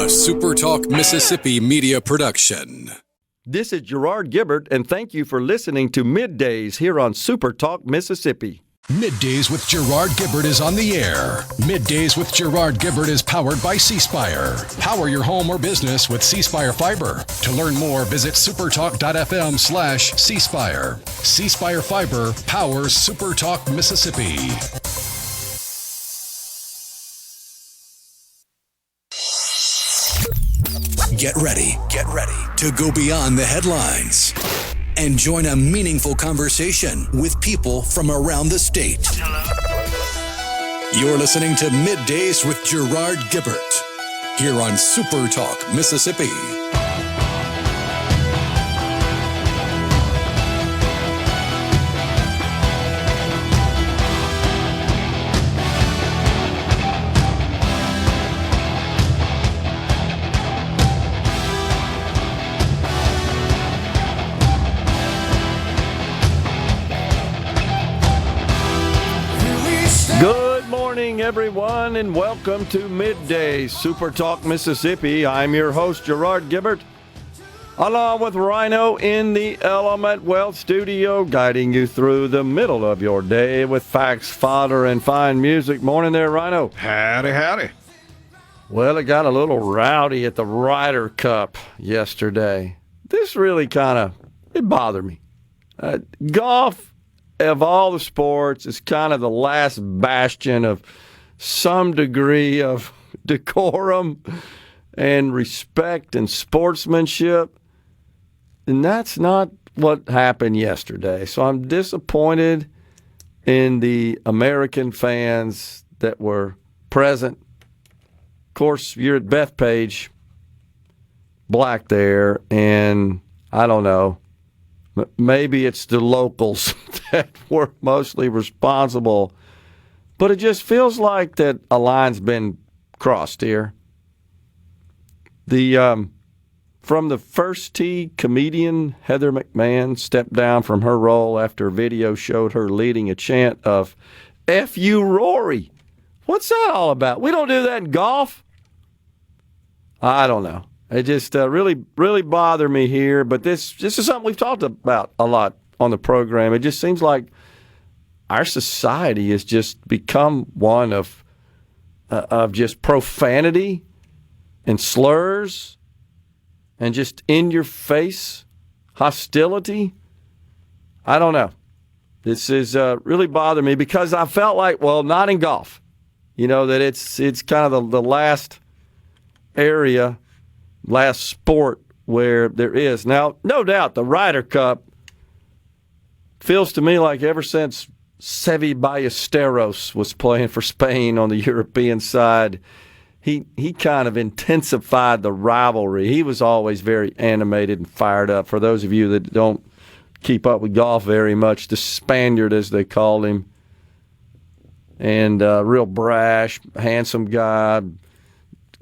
SuperTalk Mississippi media production. This is Gerard Gibert, and thank you for listening to MidDays here on SuperTalk Mississippi. MidDays with Gerard Gibert is on the air. MidDays with Gerard Gibert is powered by C-Spire. Power your home or business with C-Spire Fiber. To learn more, visit supertalk.fm/C-Spire. C-Spire Fiber powers SuperTalk Mississippi. Get ready to go beyond the headlines and join a meaningful conversation with people from around the state. Hello. You're listening to MidDays with Gerard Gibert here on SuperTalk Mississippi. Good morning, everyone, and welcome to MidDays, SuperTalk Mississippi. I'm your host, Gerard Gibert, along with Rhino in the Element Wealth Studio, guiding you through the middle of your day with facts, fodder, and fine music. Morning there, Rhino. Howdy, howdy. Well, it got a little rowdy at the Ryder Cup yesterday. This really it bothered me. Golf, of all the sports, is kind of the last bastion of some degree of decorum and respect and sportsmanship. And that's not what happened yesterday. So I'm disappointed in the American fans that were present. Of course, you're at Bethpage Black there, and I don't know. Maybe it's the locals that were mostly responsible, but it just feels like that a line's been crossed here. From the first tee, comedian Heather McMahon stepped down from her role after a video showed her leading a chant of "F you, Rory." What's that all about? We don't do that in golf. I don't know. It just really bothered me here, but this is something we've talked about a lot on the program. It just seems like our society has just become one of just profanity and slurs and just in-your-face hostility. I don't know. This is really bothered me because I felt like, well, not in golf, that it's kind of the last area, last sport where there is. Now, no doubt, the Ryder Cup feels to me like ever since Seve Ballesteros was playing for Spain on the European side, he kind of intensified the rivalry. He was always very animated and fired up. For those of you that don't keep up with golf very much, the Spaniard, as they called him, and real brash, handsome guy,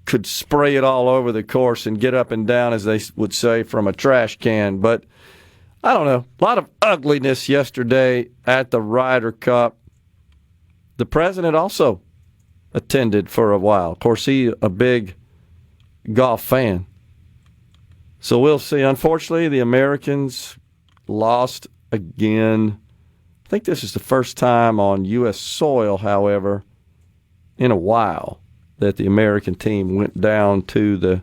could spray it all over the course and get up and down, as they would say, from a trash can. But I don't know. A lot of ugliness yesterday at the Ryder Cup. The president also attended for a while. Of course, he's a big golf fan. So we'll see. Unfortunately, the Americans lost again. I think this is the first time on U.S. soil, however, in a while, that the American team went down to the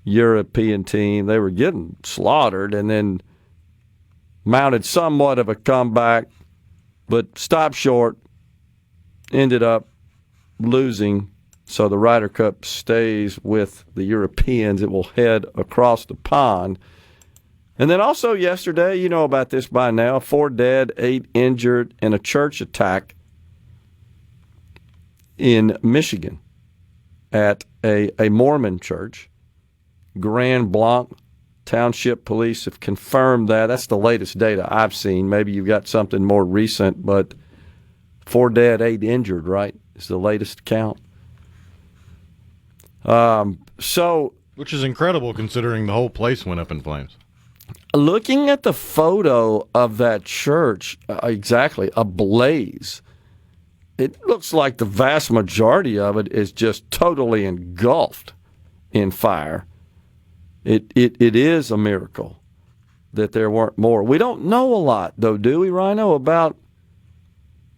European team. They were getting slaughtered and then mounted somewhat of a comeback, but stopped short, ended up losing. So the Ryder Cup stays with the Europeans. It will head across the pond. And then also yesterday, you know about this by now, 4 dead, 8 injured in a church attack in Michigan at a Mormon church. Grand Blanc Township Police have confirmed that. That's the latest data I've seen. Maybe you've got something more recent, but 4 dead, 8 injured, right, is the latest count. Which is incredible considering the whole place went up in flames. Looking at the photo of that church, exactly, ablaze, it looks like the vast majority of it is just totally engulfed in fire. It is a miracle that there weren't more. We don't know a lot, though, do we, Rhino, about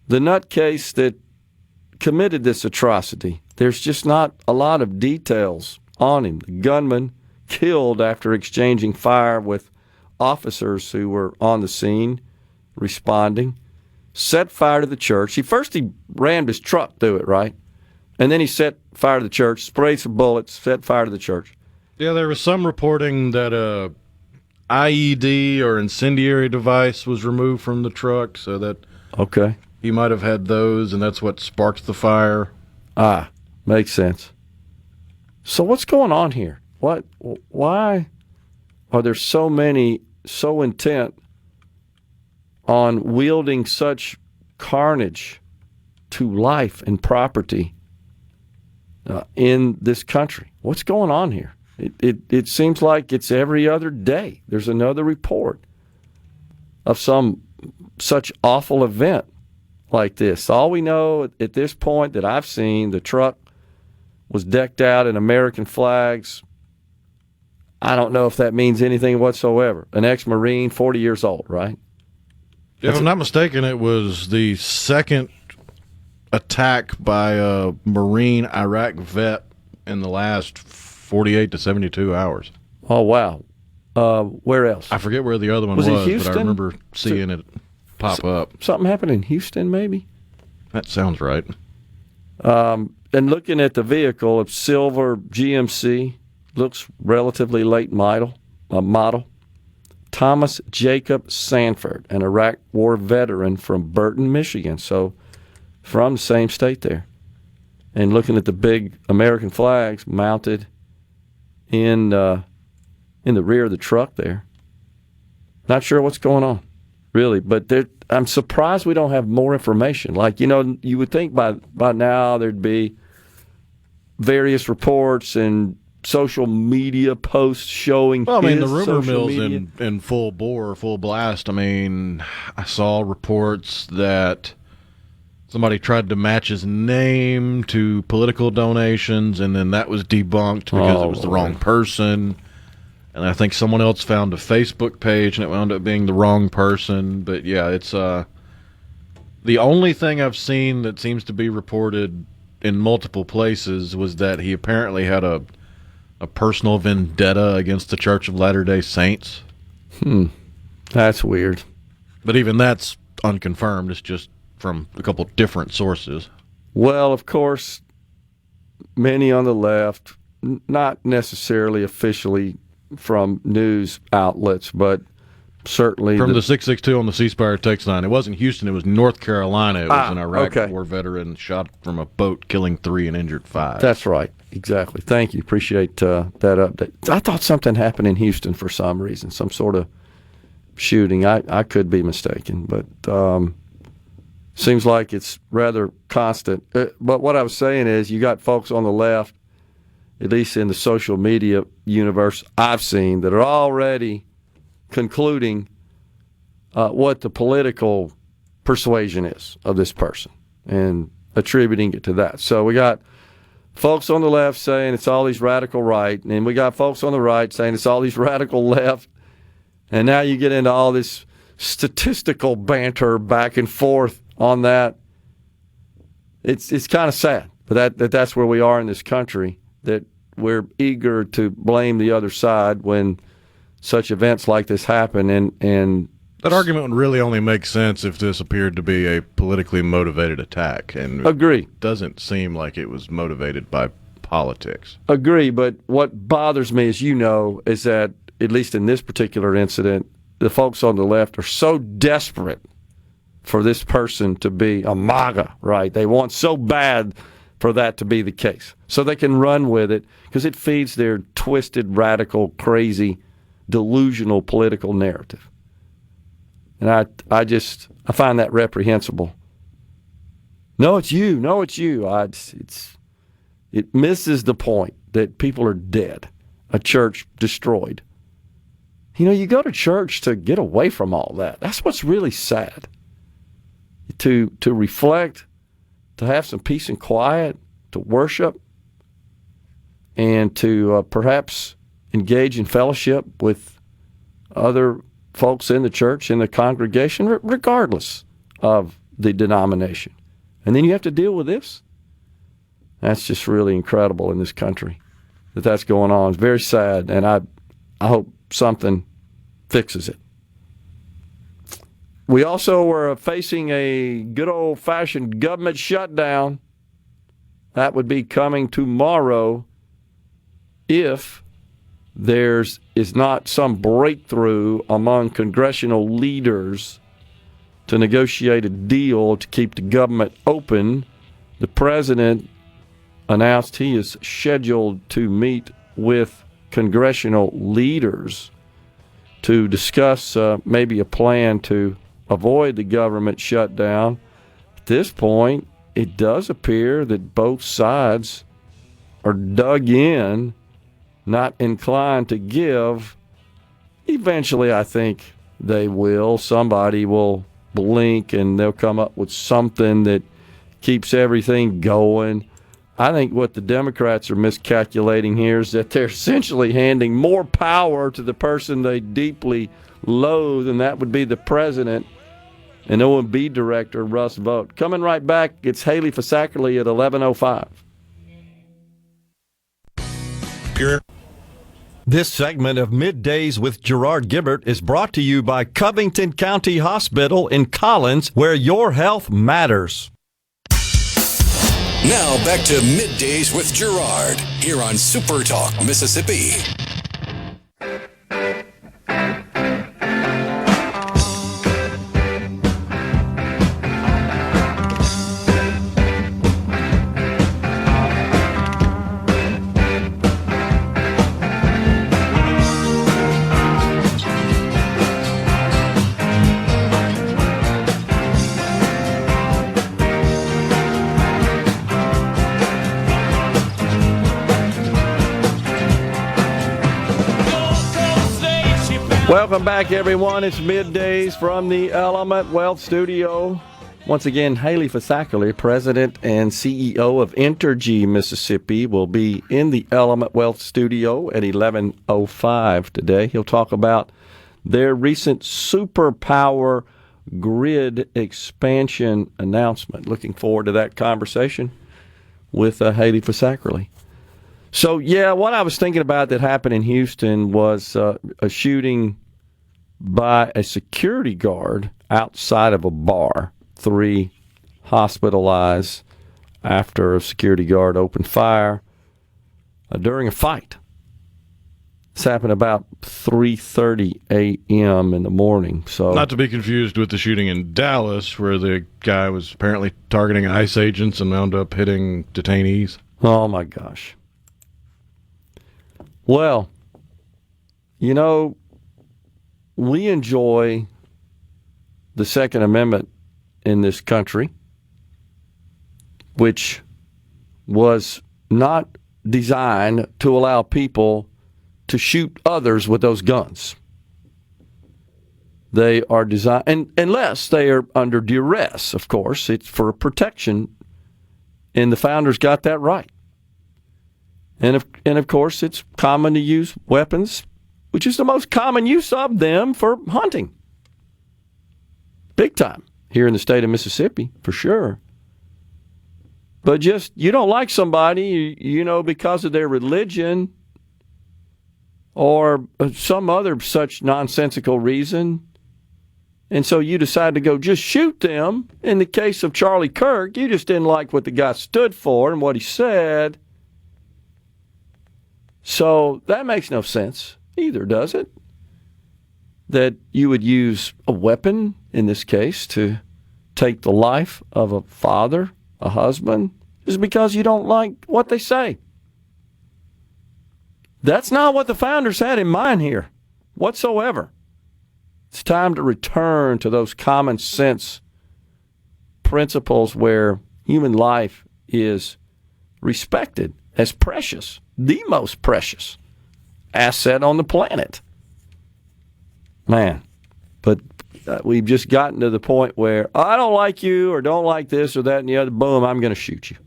the nutcase that committed this atrocity? There's just not a lot of details on him. The gunman killed after exchanging fire with officers who were on the scene responding, set fire to the church. He rammed his truck through it, right? And then he set fire to the church, sprayed some bullets, set fire to the church. Yeah, there was some reporting that a IED or incendiary device was removed from the truck, so that he might have had those, and that's what sparked the fire. Makes sense. So what's going on here? Why are there so many so intent on wielding such carnage to life and property in this country? What's going on here? It seems like it's every other day there's another report of some such awful event like this. All we know at this point that I've seen, the truck was decked out in American flags. I don't know if that means anything whatsoever. An ex-Marine, 40 years old, right? If I'm not mistaken, it was the second attack by a Marine Iraq vet in the last 48 to 72 hours. Oh, wow. Where else? I forget where the other one was, but I remember seeing it pop up. Something happened in Houston, maybe? That sounds right. And looking at the vehicle, it's silver GMC, looks relatively late model. Thomas Jacob Sanford, an Iraq War veteran from Burton, Michigan, so from the same state there. And looking at the big American flags mounted in the rear of the truck there. Not sure what's going on, really, but I'm surprised we don't have more information. Like, you would think by now there'd be various reports and social media posts showing. Well, I mean, the rumor mill's in full bore, full blast. I mean, I saw reports that somebody tried to match his name to political donations, and then that was debunked because it was the wrong person. And I think someone else found a Facebook page, and it wound up being the wrong person. But, yeah, it's the only thing I've seen that seems to be reported in multiple places was that he apparently had a personal vendetta against the Church of Latter-day Saints. That's weird. But even that's unconfirmed. It's just from a couple different sources. Well, of course, many on the left, not necessarily officially from news outlets, but certainly from the 662 on the C Spire text line. It wasn't Houston, it was North Carolina. It was an Iraq War veteran shot from a boat, killing 3 and injured 5. That's right. Exactly. Thank you. Appreciate that update. I thought something happened in Houston for some reason, some sort of shooting. I could be mistaken, but seems like it's rather constant. But what I was saying is you got folks on the left, at least in the social media universe I've seen, that are already concluding what the political persuasion is of this person and attributing it to that. So we got folks on the left saying it's all these radical right, and we got folks on the right saying it's all these radical left, and now you get into all this statistical banter back and forth on that. It's kind of sad, but that's where we are in this country, that we're eager to blame the other side when such events like this happen, and that argument would really only make sense if this appeared to be a politically motivated attack. And agree. It doesn't seem like it was motivated by politics. Agree, but what bothers me, as you know, is that, at least in this particular incident, the folks on the left are so desperate for this person to be a MAGA, right? They want so bad for that to be the case, so they can run with it because it feeds their twisted, radical, crazy, delusional political narrative. And I find that reprehensible. No, it's you. No, it's you. It misses the point that people are dead, a church destroyed. You go to church to get away from all that. That's what's really sad. To reflect, to have some peace and quiet, to worship, and and to perhaps engage in fellowship with other folks in the church, in the congregation, regardless of the denomination. And then you have to deal with this. That's just really incredible in this country that that's going on. It's very sad, and I hope something fixes it. We also were facing a good old-fashioned government shutdown. That would be coming tomorrow if there is not some breakthrough among congressional leaders to negotiate a deal to keep the government open. The president announced he is scheduled to meet with congressional leaders to discuss maybe a plan to avoid the government shutdown. At this point, it does appear that both sides are dug in, not inclined to give. Eventually, I think they will. Somebody will blink and they'll come up with something that keeps everything going. I think what the Democrats are miscalculating here is that they're essentially handing more power to the person they deeply loathe, and that would be the president and OMB director, Russ Vought. Coming right back, it's Haley Fisackerly at 11:05. This segment of Middays with Gerard Gibert is brought to you by Covington County Hospital in Collins, where your health matters. Now back to Middays with Gerard here on SuperTalk Mississippi. Welcome back, everyone. It's Middays from the Element Wealth Studio. Once again, Haley Fisackerly, President and CEO of Entergy Mississippi, will be in the Element Wealth Studio at 11:05 today. He'll talk about their recent SuperPower grid expansion announcement. Looking forward to that conversation with Haley Fisackerly. So, yeah, what I was thinking about that happened in Houston was a shooting by a security guard outside of a bar. 3 hospitalized after a security guard opened fire during a fight. This happened about 3:30 a.m. in the morning. So, not to be confused with the shooting in Dallas, where the guy was apparently targeting ICE agents and wound up hitting detainees. Oh, my gosh. Well, you know, we enjoy the Second Amendment in this country, which was not designed to allow people to shoot others with those guns. They are designed, and unless they are under duress, of course, it's for protection, and the founders got that right. And of course, it's common to use weapons, which is the most common use of them, for hunting. Big time here in the state of Mississippi, for sure. But just, you don't like somebody, you know, because of their religion or some other such nonsensical reason, and so you decide to go just shoot them. In the case of Charlie Kirk, you just didn't like what the guy stood for and what he said. So that makes no sense either, does it? That you would use a weapon, in this case, to take the life of a father, a husband, just because you don't like what they say. That's not what the founders had in mind here whatsoever. It's time to return to those common sense principles where human life is respected as precious, the most precious asset on the planet. Man, but we've just gotten to the point where I don't like you or don't like this or that and the other, boom, I'm going to shoot you.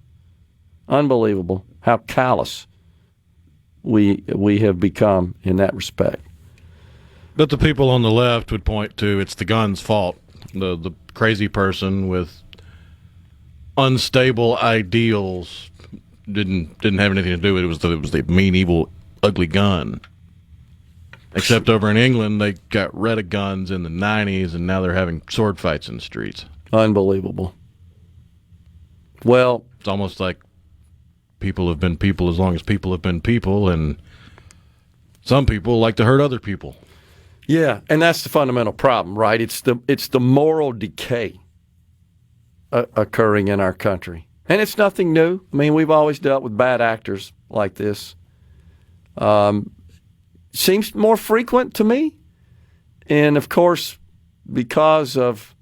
Unbelievable how callous we have become in that respect. But the people on the left would point to it's the gun's fault. The crazy person with unstable ideals didn't have anything to do with it. It was the mean, evil, ugly gun. Except over in England, they got rid of guns in the 90s, and now they're having sword fights in the streets. Unbelievable. Well, it's almost like people have been people as long as people have been people, and some people like to hurt other people. Yeah, and that's the fundamental problem, right? It's the moral decay occurring in our country. And it's nothing new. I mean, we've always dealt with bad actors like this. Seems more frequent to me. And, of course, because of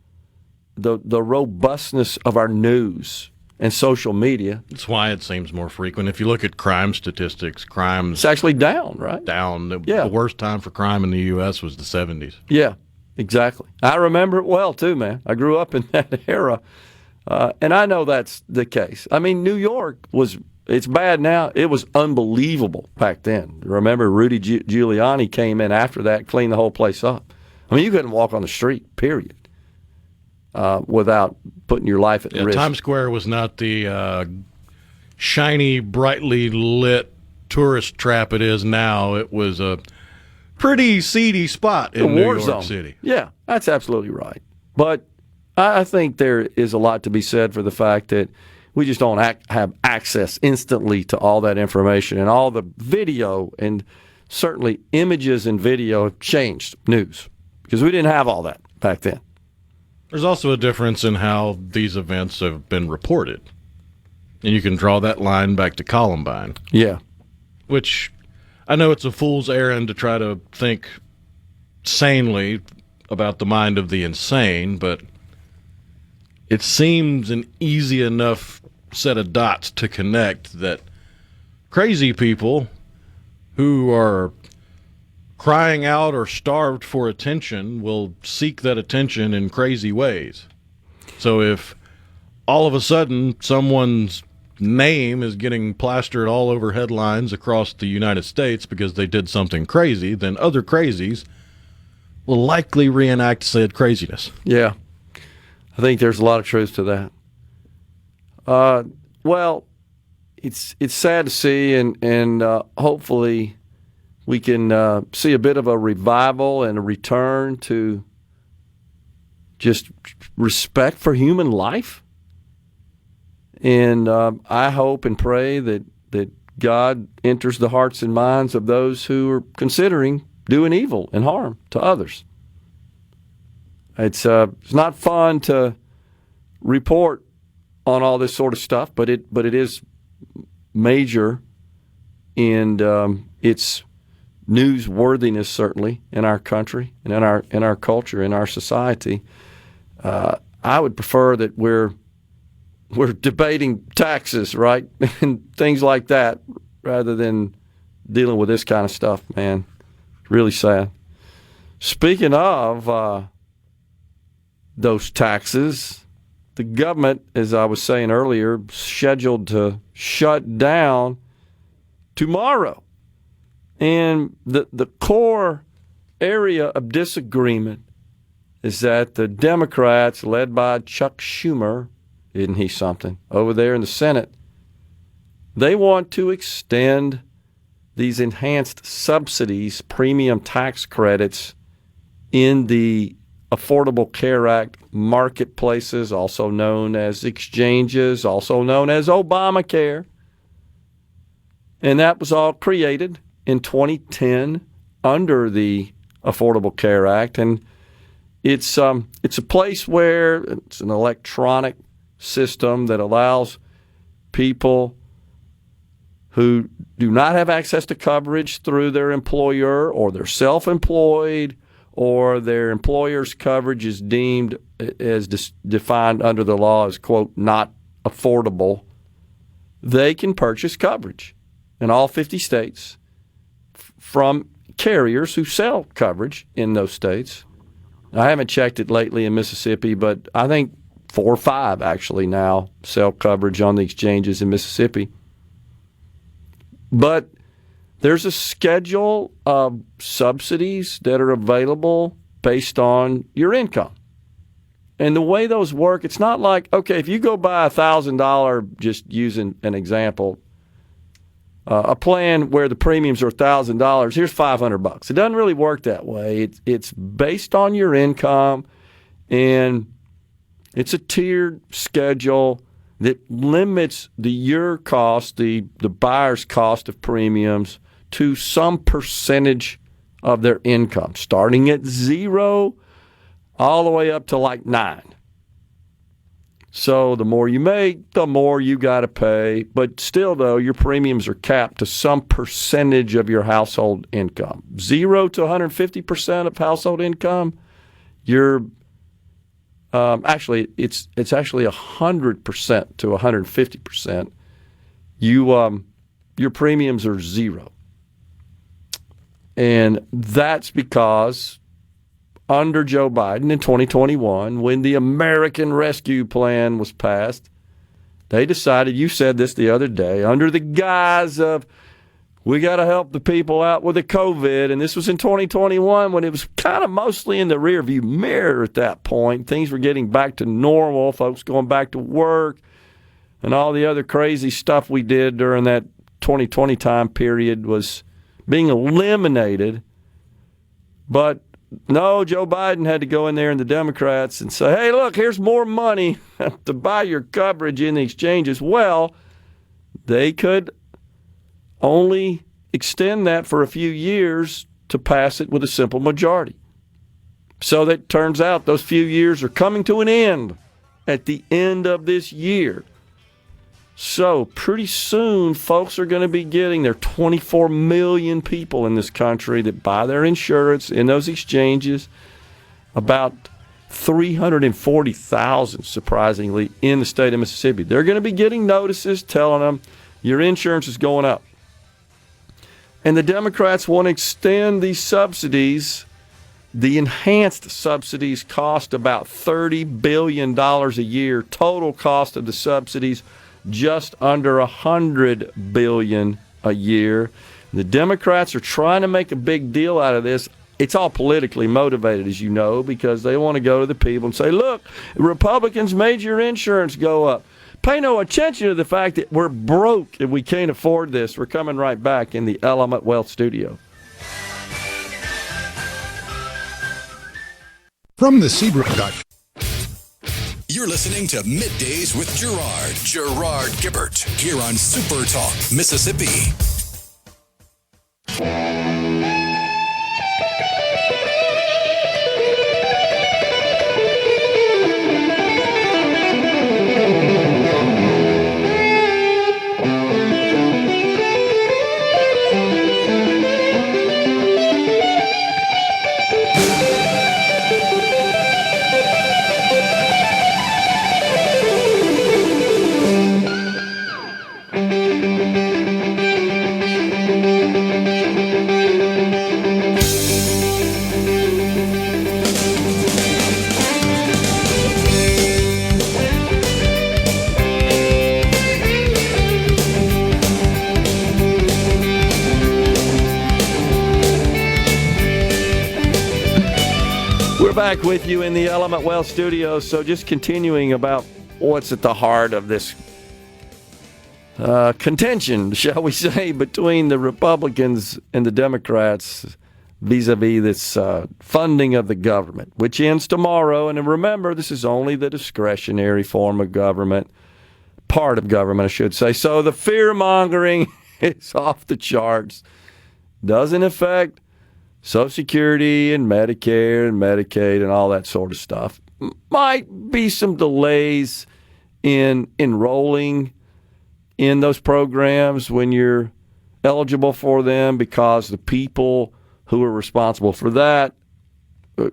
the robustness of our news and social media. That's why it seems more frequent. If you look at crime statistics, it's actually down, right? Down. The worst time for crime in the U.S. was the 70s. Yeah, exactly. I remember it well, too, man. I grew up in that era. And I know that's the case. I mean, New York it's bad now. It was unbelievable back then. Remember, Rudy Giuliani came in after that, cleaned the whole place up. I mean, you couldn't walk on the street, period, without putting your life at risk. Times Square was not the shiny, brightly lit tourist trap it is now. It was a pretty seedy spot in New York City. Yeah, that's absolutely right. But I think there is a lot to be said for the fact that we just don't have access instantly to all that information, and all the video and certainly images and video have changed news because we didn't have all that back then. There's also a difference in how these events have been reported, and you can draw that line back to Columbine. Yeah. Which I know it's a fool's errand to try to think sanely about the mind of the insane, but it seems an easy enough set of dots to connect that crazy people who are crying out or starved for attention will seek that attention in crazy ways. So if all of a sudden someone's name is getting plastered all over headlines across the United States because they did something crazy, then other crazies will likely reenact said craziness. Yeah. I think there's a lot of truth to that. Well, it's sad to see, and hopefully we can see a bit of a revival and a return to just respect for human life. And I hope and pray that God enters the hearts and minds of those who are considering doing evil and harm to others. It's not fun to report on all this sort of stuff, but it is major in its newsworthiness, certainly in our country and in our culture, in our society. I would prefer that we're debating taxes, right, and things like that, rather than dealing with this kind of stuff. Man, really sad. Speaking of those taxes, the government, as I was saying earlier, scheduled to shut down tomorrow. And the core area of disagreement is that the Democrats, led by Chuck Schumer, isn't he something, over there in the Senate, they want to extend these enhanced subsidies, premium tax credits, in the Affordable Care Act marketplaces, also known as exchanges, also known as Obamacare. And that was all created in 2010 under the Affordable Care Act. And it's a place where it's an electronic system that allows people who do not have access to coverage through their employer, or they're self-employed, or their employer's coverage is deemed as defined under the law as, quote, not affordable, they can purchase coverage in all 50 states from carriers who sell coverage in those states. I haven't checked it lately in Mississippi, but I think 4 or 5 actually now sell coverage on the exchanges in Mississippi. But there's a schedule of subsidies that are available based on your income. And the way those work, it's not like, okay, if you go buy $1,000, just using an example, a plan where the premiums are $1,000, here's $500. It doesn't really work that way. It's based on your income, and it's a tiered schedule that limits your cost, the buyer's cost of premiums, to some percentage of their income, starting at 0 all the way up to like 9. So the more you make, the more you got to pay. But still, though, your premiums are capped to some percentage of your household income. 0 to 150% of household income, you're actually it's actually 100% to 150%. Your premiums are 0. And that's because under Joe Biden in 2021, when the American Rescue Plan was passed, they decided, you said this the other day, under the guise of we got to help the people out with the COVID, and this was in 2021 when it was kind of mostly in the rearview mirror at that point. Things were getting back to normal, folks going back to work, and all the other crazy stuff we did during that 2020 time period was being eliminated. But no, Joe Biden had to go in there and the Democrats and say, hey, look, here's more money to buy your coverage in the exchanges. Well, they could only extend that for a few years to pass it with a simple majority. So that turns out those few years are coming to an end at the end of this year. So pretty soon, folks are going to be getting, there are 24 million people in this country that buy their insurance in those exchanges, about 340,000, surprisingly, in the state of Mississippi. They're going to be getting notices telling them your insurance is going up. And the Democrats want to extend these subsidies. The enhanced subsidies cost about $30 billion a year. Total cost of the subsidies just under $100 billion a year. The Democrats are trying to make a big deal out of this. It's all politically motivated, as you know, because they want to go to the people and say, look, Republicans made your insurance go up. Pay no attention to the fact that we're broke and we can't afford this. We're coming right back in the Element Wealth Studio. From the Seabrook Production. You're listening to Middays with Gerard Gibert, here on SuperTalk, Mississippi. Back with you in the Element Wealth Studio. So just continuing about what's at the heart of this contention, shall we say, between the Republicans and the Democrats vis-a-vis this funding of the government, which ends tomorrow. And remember, this is only the discretionary form of government, part of government, I should say. So the fear-mongering is off the charts. Doesn't affect Social Security and Medicare and Medicaid and all that sort of stuff. Might be some delays in enrolling in those programs when you're eligible for them because the people who are responsible for that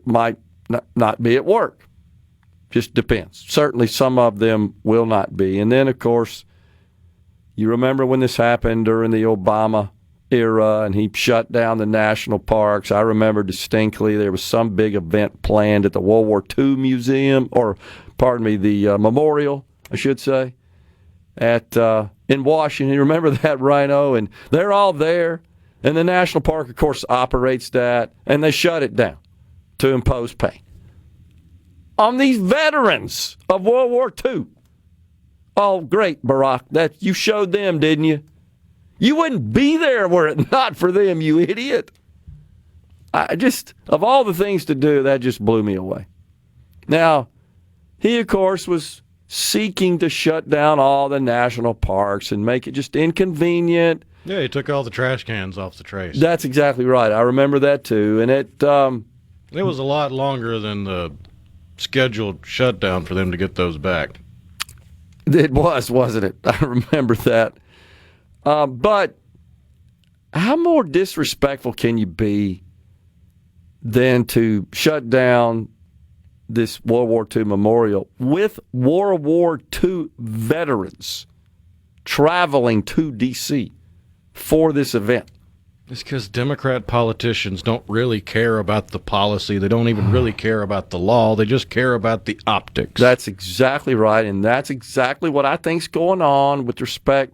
might not be at work. Just depends. Certainly some of them will not be. And then, of course, you remember when this happened during the Obama era and he shut down the national parks. I remember distinctly there was some big event planned at the World War II Museum, or pardon me, the memorial, I should say, at in Washington. You remember that, Rhino? And they're all there. And the national park, of course, operates that, and they shut it down to impose pay on these veterans of World War II. Oh, great, Barack. That you showed them, didn't you? You wouldn't be there were it not for them, you idiot. Of all the things to do, that just blew me away. Now, he, of course, was seeking to shut down all the national parks and make it just inconvenient. Yeah, he took all the trash cans off the trace. That's exactly right. I remember that, too. And it was a lot longer than the scheduled shutdown for them to get those back. It was, wasn't it? I remember that. But how more disrespectful can you be than to shut down this World War II memorial with World War II veterans traveling to D.C. for this event? It's because Democrat politicians don't really care about the policy. They don't even really care about the law. They just care about the optics. That's exactly right, and that's exactly what I think's going on with respect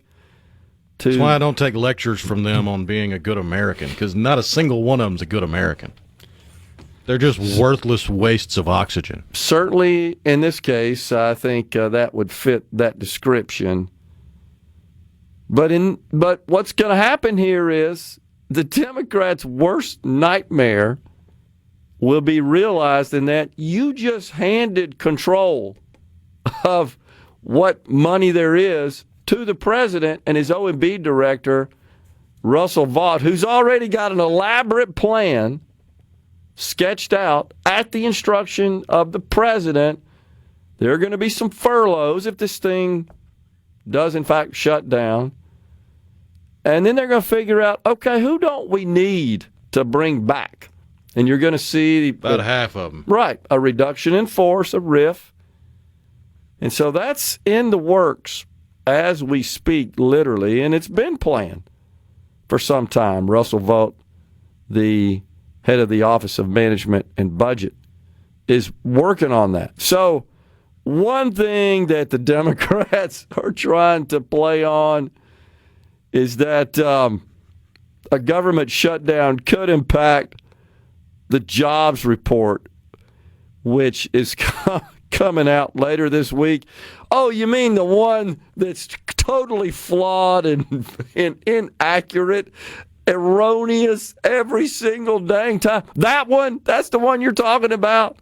to... That's why I don't take lectures from them on being a good American, because not a single one of them's a good American. They're just worthless wastes of oxygen. Certainly, in this case, I think that would fit that description. But what's going to happen here is the Democrats' worst nightmare will be realized in that you just handed control of what money there is to the president and his O&B director, Russell Vought, who's already got an elaborate plan sketched out at the instruction of the president. There are going to be some furloughs if this thing does, in fact, shut down. And then they're going to figure out, okay, who don't we need to bring back? And you're going to see... about half of them. Right. A reduction in force, a RIF. And so that's in the works as we speak, literally, and it's been planned for some time. Russell Vought, the head of the Office of Management and Budget, is working on that. So one thing that the Democrats are trying to play on is that a government shutdown could impact the jobs report, which is coming out later this week. Oh, you mean the one that's totally flawed and inaccurate, erroneous every single dang time? That one? That's the one you're talking about?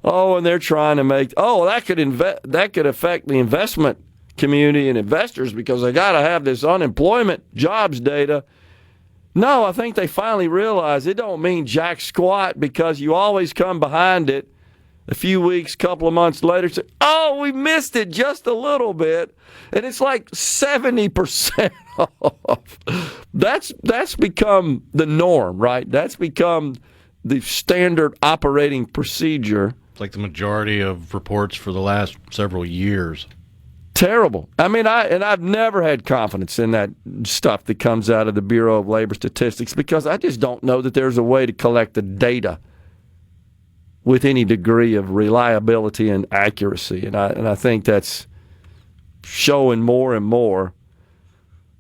Oh, and they're trying to make, that could affect the investment community and investors because they got to have this unemployment jobs data. No, I think they finally realize it don't mean jack squat because you always come behind it a few weeks, couple of months later, say, oh, we missed it just a little bit. And it's like 70% off. That's become the norm, right? That's become the standard operating procedure. It's like the majority of reports for the last several years. Terrible. I mean, I've never had confidence in that stuff that comes out of the Bureau of Labor Statistics because I just don't know that there's a way to collect the data with any degree of reliability and accuracy. And I think that's showing more and more.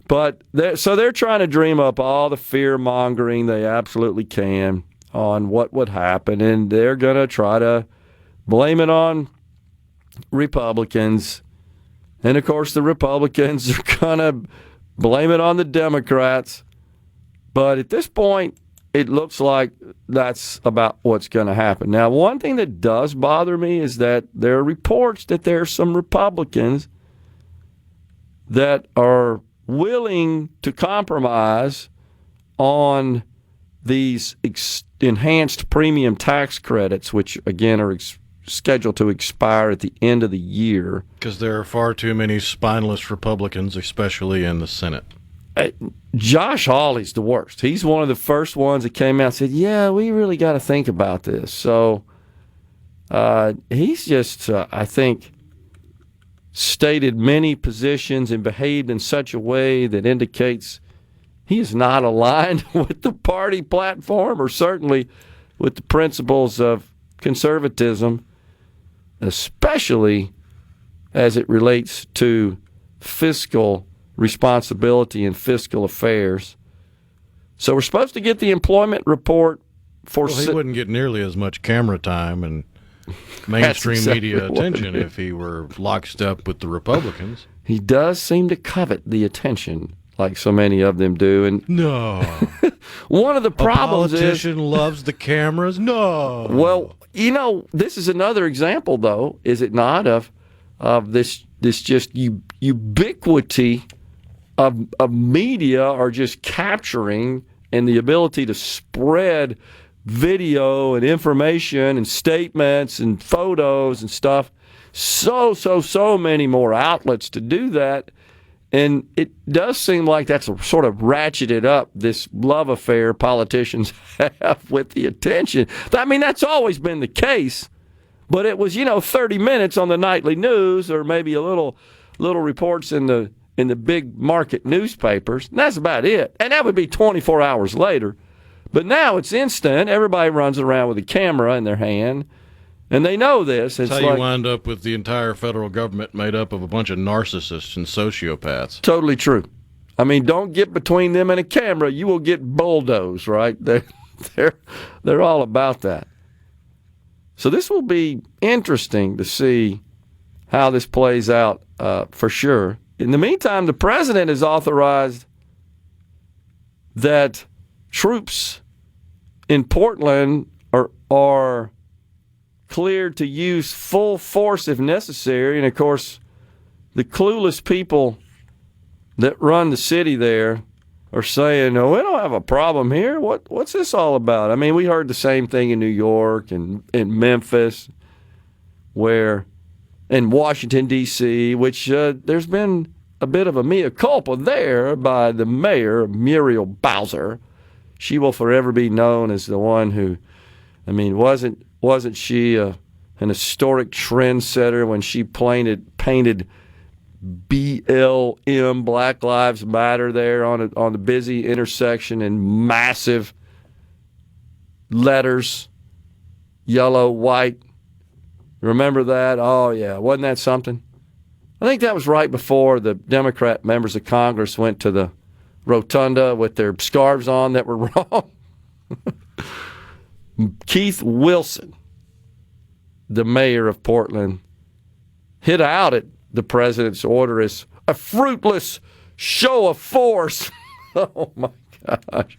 But they're trying to dream up all the fear-mongering they absolutely can on what would happen, and they're going to try to blame it on Republicans. And, of course, the Republicans are going to blame it on the Democrats. But at this point, it looks like that's about what's going to happen. Now, one thing that does bother me is that there are reports that there are some Republicans that are willing to compromise on these enhanced premium tax credits, which, again, are scheduled to expire at the end of the year. Because there are far too many spineless Republicans, especially in the Senate. Josh Hawley's the worst. He's one of the first ones that came out and said, yeah, we really got to think about this. So he's just, I think, stated many positions and behaved in such a way that indicates he is not aligned with the party platform or certainly with the principles of conservatism, especially as it relates to fiscal responsibility and fiscal affairs. So we're supposed to get the employment report for. Well, he wouldn't get nearly as much camera time and mainstream exactly media attention if he were lockstep with the Republicans. He does seem to covet the attention, like so many of them do. And no, one of the problems a politician loves the cameras. No. Well, this is another example, though, is it not, of this just ubiquity of media are just capturing, and the ability to spread video and information and statements and photos and stuff. So many more outlets to do that. And it does seem like that's sort of ratcheted up this love affair politicians have with the attention. I mean, that's always been the case. But it was, 30 minutes on the nightly news, or maybe a little reports in the big market newspapers. And that's about it. And that would be 24 hours later. But now it's instant. Everybody runs around with a camera in their hand, and they know this. It's That's how you wind up with the entire federal government made up of a bunch of narcissists and sociopaths. Totally true. I mean, don't get between them and a camera. You will get bulldozed, right? They're all about that. So this will be interesting to see how this plays out for sure. In the meantime, the president has authorized that troops in Portland are cleared to use full force if necessary. And, of course, the clueless people that run the city there are saying, "No, we don't have a problem here. What's this all about?" I mean, we heard the same thing in New York and in Memphis, in Washington, D.C., which there's been a bit of a mea culpa there by the mayor, Muriel Bowser. She will forever be known as the one who, wasn't she an historic trendsetter when she painted BLM, Black Lives Matter, there on the busy intersection in massive letters, yellow, white. Remember that? Oh, yeah. Wasn't that something? I think that was right before the Democrat members of Congress went to the rotunda with their scarves on that were wrong. Keith Wilson, the mayor of Portland, hit out at the president's order as a fruitless show of force. Oh, my gosh.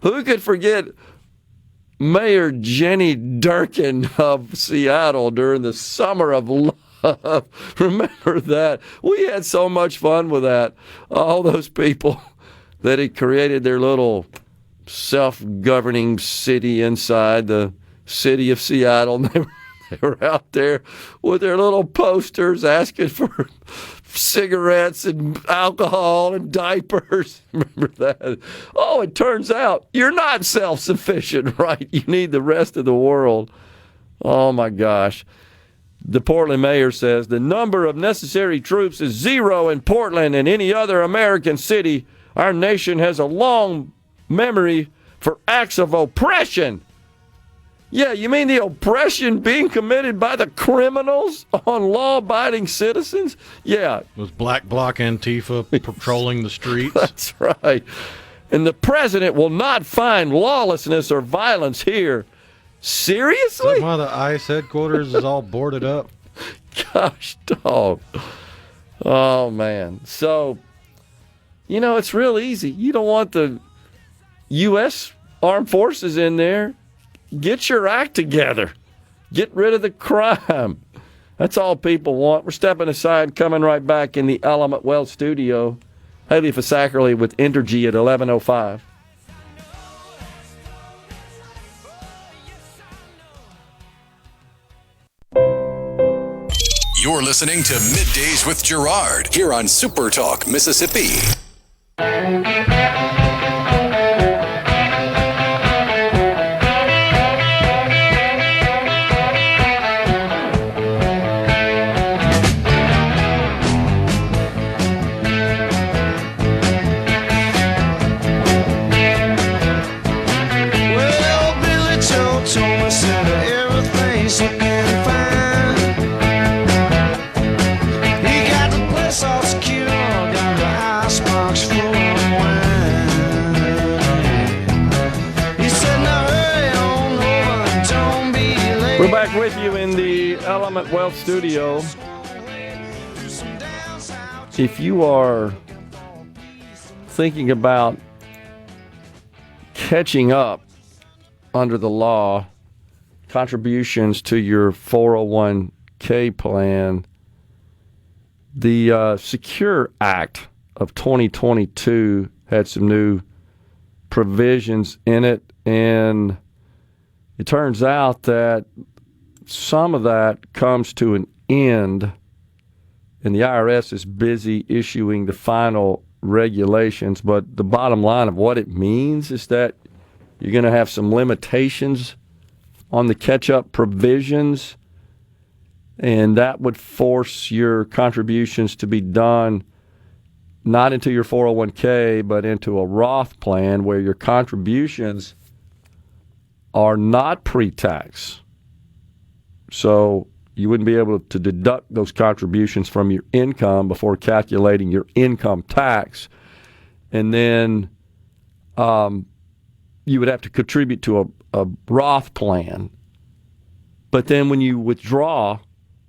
Who could forget Mayor Jenny Durkin of Seattle during the Summer of Love? Remember that? We had so much fun with that. All those people that had created their little self-governing city inside the city of Seattle. And they were out there with their little posters asking for cigarettes and alcohol and diapers. Remember that? Oh, it turns out you're not self-sufficient, right? You need the rest of the world. Oh, my gosh. The Portland mayor says the number of necessary troops is 0 in Portland and any other American city. Our nation has a long memory for acts of oppression. Yeah, you mean the oppression being committed by the criminals on law-abiding citizens? Yeah. Was Black Bloc Antifa patrolling the streets? That's right. And the president will not find lawlessness or violence here. Seriously? Is that why the ICE headquarters is all boarded up? Gosh, dog. Oh, man. So, it's real easy. You don't want the U.S. Armed Forces in there. Get your act together. Get rid of the crime. That's all people want. We're stepping aside, coming right back in the Element Wealth studio. Haley Fisackerly with Entergy at 11:05. You're listening to Middays with Gerard here on SuperTalk Mississippi. All secure, got the high spot. We're back with you in the Element Wealth Studio. If you are thinking about catching up under the law, contributions to your 401k plan, the Secure Act of 2022 had some new provisions in it, and it turns out that some of that comes to an end, and the IRS is busy issuing the final regulations. But the bottom line of what it means is that you're going to have some limitations on the catch-up provisions, and that would force your contributions to be done not into your 401k, but into a Roth plan where your contributions are not pre-tax. So you wouldn't be able to deduct those contributions from your income before calculating your income tax. And then you would have to contribute to a Roth plan. But then when you withdraw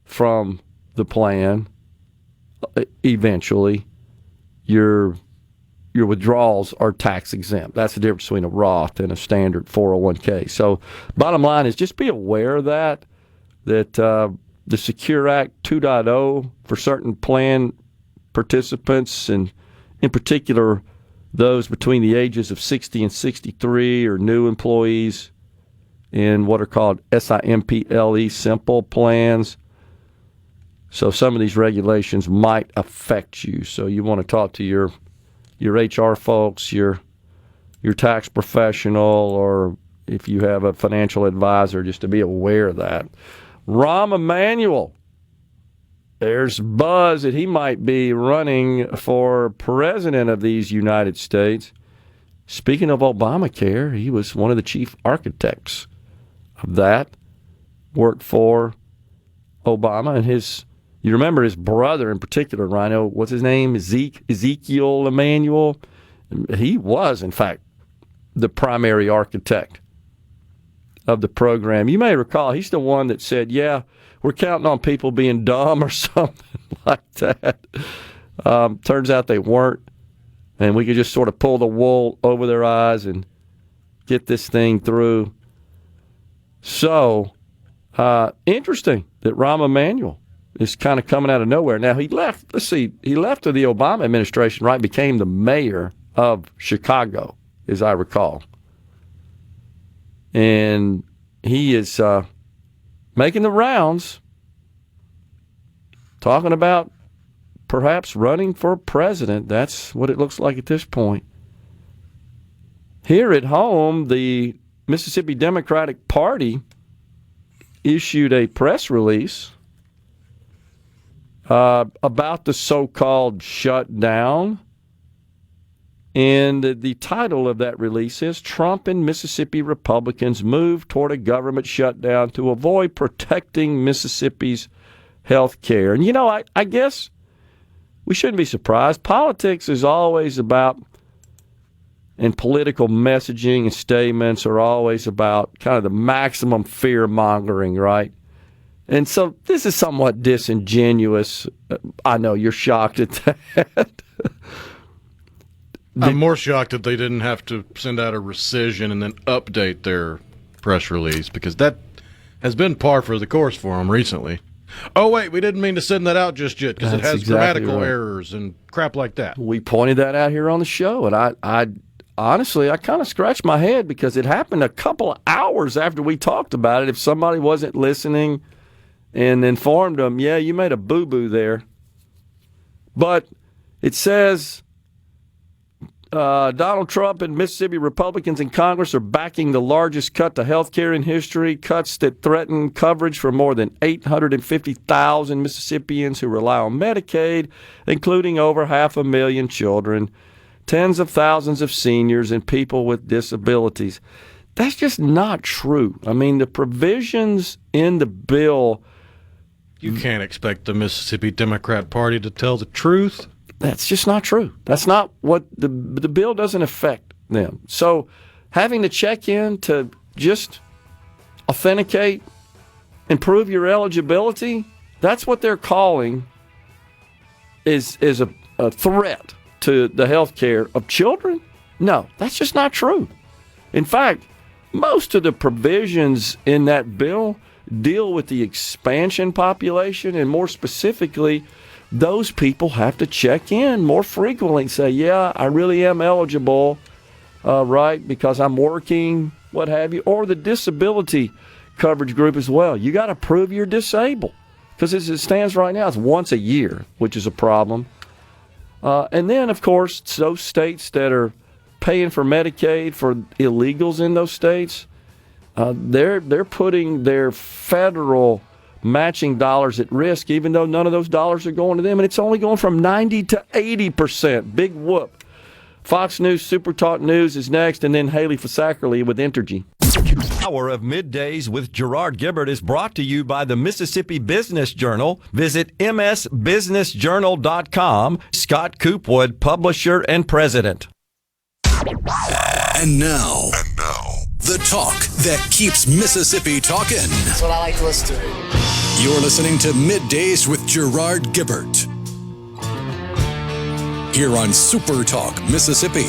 from the plan, eventually, your withdrawals are tax exempt. That's the difference between a Roth and a standard 401k. So bottom line is just be aware of that the Secure Act 2.0 for certain plan participants, and in particular those between the ages of 60 and 63 or new employees in what are called SIMPLE simple plans. So some of these regulations might affect you. So you want to talk to your HR folks, your tax professional, or if you have a financial advisor, just to be aware of that. Rahm Emanuel, there's buzz that he might be running for president of these United States. Speaking of Obamacare, he was one of the chief architects of that, worked for Obama, and you remember his brother in particular, Rhino, what's his name? Ezekiel Emanuel. He was, in fact, the primary architect of the program. You may recall he's the one that said, yeah, we're counting on people being dumb or something like that. Turns out they weren't, and we could just sort of pull the wool over their eyes and get this thing through. So, interesting that Rahm Emanuel is kind of coming out of nowhere. Now, he left to the Obama administration, right, became the mayor of Chicago, as I recall. And he is making the rounds, talking about perhaps running for president. That's what it looks like at this point. Here at home, the Mississippi Democratic Party issued a press release about the so-called shutdown. And the title of that release is Trump and Mississippi Republicans Move Toward a Government Shutdown to Avoid Protecting Mississippi's Health Care. And, I guess we shouldn't be surprised. Politics is always about, and political messaging and statements are always about kind of the maximum fear-mongering, right? And so this is somewhat disingenuous. I know you're shocked at that. I'm more shocked that they didn't have to send out a rescission and then update their press release, because that has been par for the course for them recently. Oh, wait, we didn't mean to send that out just yet because it has grammatical errors and crap like that. We pointed that out here on the show, and I honestly, I kind of scratched my head because it happened a couple of hours after we talked about it. If somebody wasn't listening and informed them, yeah, you made a boo-boo there. But it says Donald Trump and Mississippi Republicans in Congress are backing the largest cut to health care in history, cuts that threaten coverage for more than 850,000 Mississippians who rely on Medicaid, including over 500,000 children, tens of thousands of seniors, and people with disabilities. That's just not true. I mean, the provisions in the bill... You can't expect the Mississippi Democrat Party to tell the truth. That's just not true. That's not what the bill doesn't affect them. So having to check in to just authenticate improve your eligibility, that's what they're calling is a threat to the health care of children? No, that's just not true. In fact, most of the provisions in that bill deal with the expansion population, and more specifically, those people have to check in more frequently and say, yeah, I really am eligible, right, because I'm working, what have you, or the disability coverage group as well. You got to prove you're disabled, because as it stands right now, it's once a year, which is a problem. And then, of course, those states that are paying for Medicaid for illegals in those states, they're putting their federal matching dollars at risk, even though none of those dollars are going to them, and it's only going from 90 to 80%. Big whoop. Fox News, SuperTalk News is next, and then Haley Fisackerly with Entergy. Hour of Middays with Gerard Gibert is brought to you by the Mississippi Business Journal. Visit msbusinessjournal.com. Scott Coopwood, publisher and president. And now, the talk that keeps Mississippi talking. That's what I like to listen to. You're listening to Middays with Gerard Gibert. Here on SuperTalk Mississippi.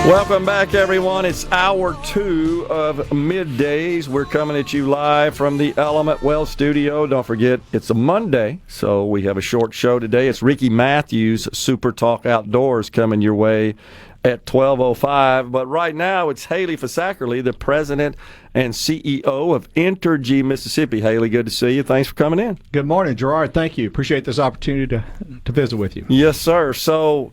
Welcome back, everyone. It's hour 2 of Middays. We're coming at you live from the Element Well studio. Don't forget, it's a Monday, so we have a short show today. It's Ricky Matthews, Super Talk Outdoors, coming your way at 12:05. But right now, it's Haley Fisackerly, the president and CEO of Entergy Mississippi. Haley, good to see you. Thanks for coming in. Good morning, Gerard. Thank you. Appreciate this opportunity to visit with you. Yes, sir. So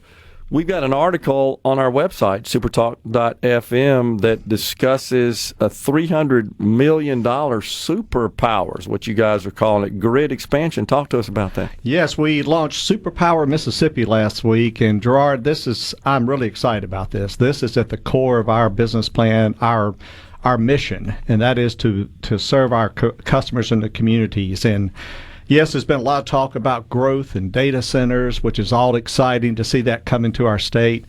we've got an article on our website, supertalk.fm, that discusses a $300 million SuperPower, what you guys are calling it, grid expansion. Talk to us about that. Yes, we launched SuperPower Mississippi last week, and Gerard, I'm really excited about this. This is at the core of our business plan, our mission, and that is to serve our customers in the communities. And yes, there's been a lot of talk about growth and data centers, which is all exciting to see that come into our state.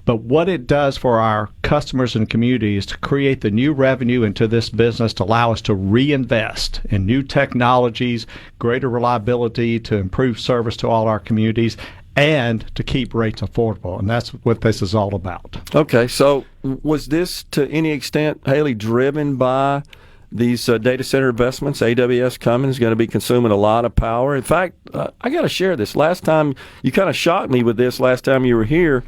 But what it does for our customers and communities is to create the new revenue into this business to allow us to reinvest in new technologies, greater reliability, to improve service to all our communities, and to keep rates affordable. And that's what this is all about. Okay, so was this to any extent, Haley, driven by these data center investments? AWS coming is going to be consuming a lot of power. In fact, I got to share this. Last time, you kind of shocked me with this last time you were here.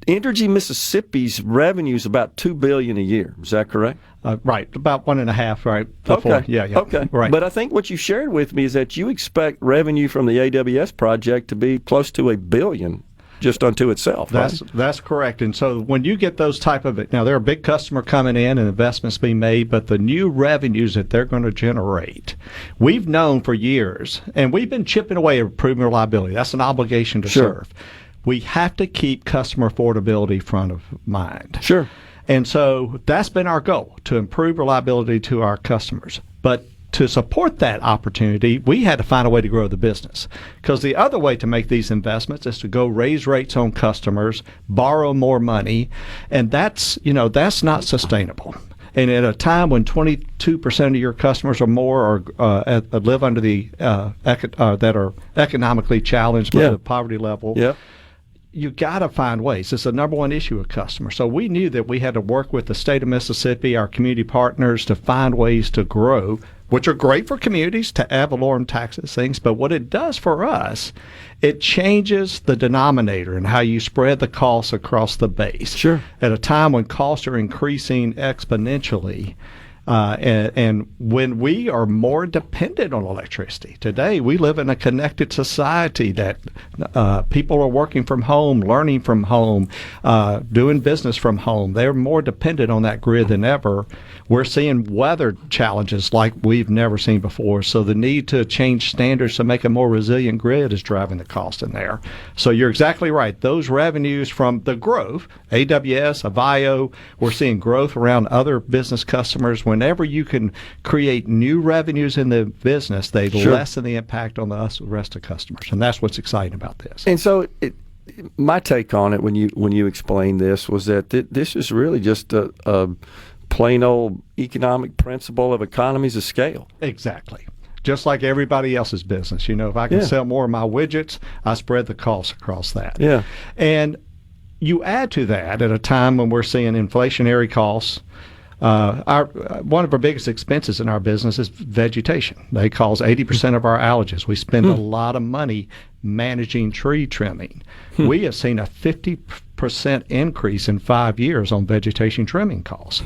Entergy Mississippi's revenue is about $2 billion a year. Is that correct? Right, about 1.5. Right. Okay. Yeah. Okay. Right. But I think what you shared with me is that you expect revenue from the AWS project to be close to $1 billion. Just unto itself. That's correct. And so when you get those type of, now they're a big customer coming in and investments being made, but the new revenues that they're going to generate, we've known for years, and we've been chipping away at improving reliability. That's an obligation to serve. We have to keep customer affordability front of mind. Sure. And so that's been our goal, to improve reliability to our customers. But to support that opportunity, we had to find a way to grow the business, because the other way to make these investments is to go raise rates on customers, borrow more money, and that's not sustainable. And at a time when 22% of your customers or more are live under the that are economically challenged with the poverty level. Yeah. You got to find ways. It's the number one issue with customers. So we knew that we had to work with the state of Mississippi, our community partners, to find ways to grow, which are great for communities, to ad valorem taxes, things. But what it does for us, it changes the denominator and how you spread the costs across the base. Sure. At a time when costs are increasing exponentially, and when we are more dependent on electricity. Today, we live in a connected society that people are working from home, learning from home, doing business from home. They're more dependent on that grid than ever. We're seeing weather challenges like we've never seen before. So the need to change standards to make a more resilient grid is driving the cost in there. So you're exactly right. Those revenues from the growth, AWS, Avio, we're seeing growth around other business customers. Whenever you can create new revenues in the business, they lessen the impact on the rest of customers. And that's what's exciting about this. And so my take on it when you explained this was that this is really just a plain old economic principle of economies of scale. Exactly. Just like everybody else's business. If I can sell more of my widgets, I spread the costs across that. Yeah. And you add to that at a time when we're seeing inflationary costs. One of our biggest expenses in our business is vegetation. They cause 80% of our outages. We spend a lot of money managing tree trimming. We have seen a 50% increase in 5 years on vegetation trimming costs.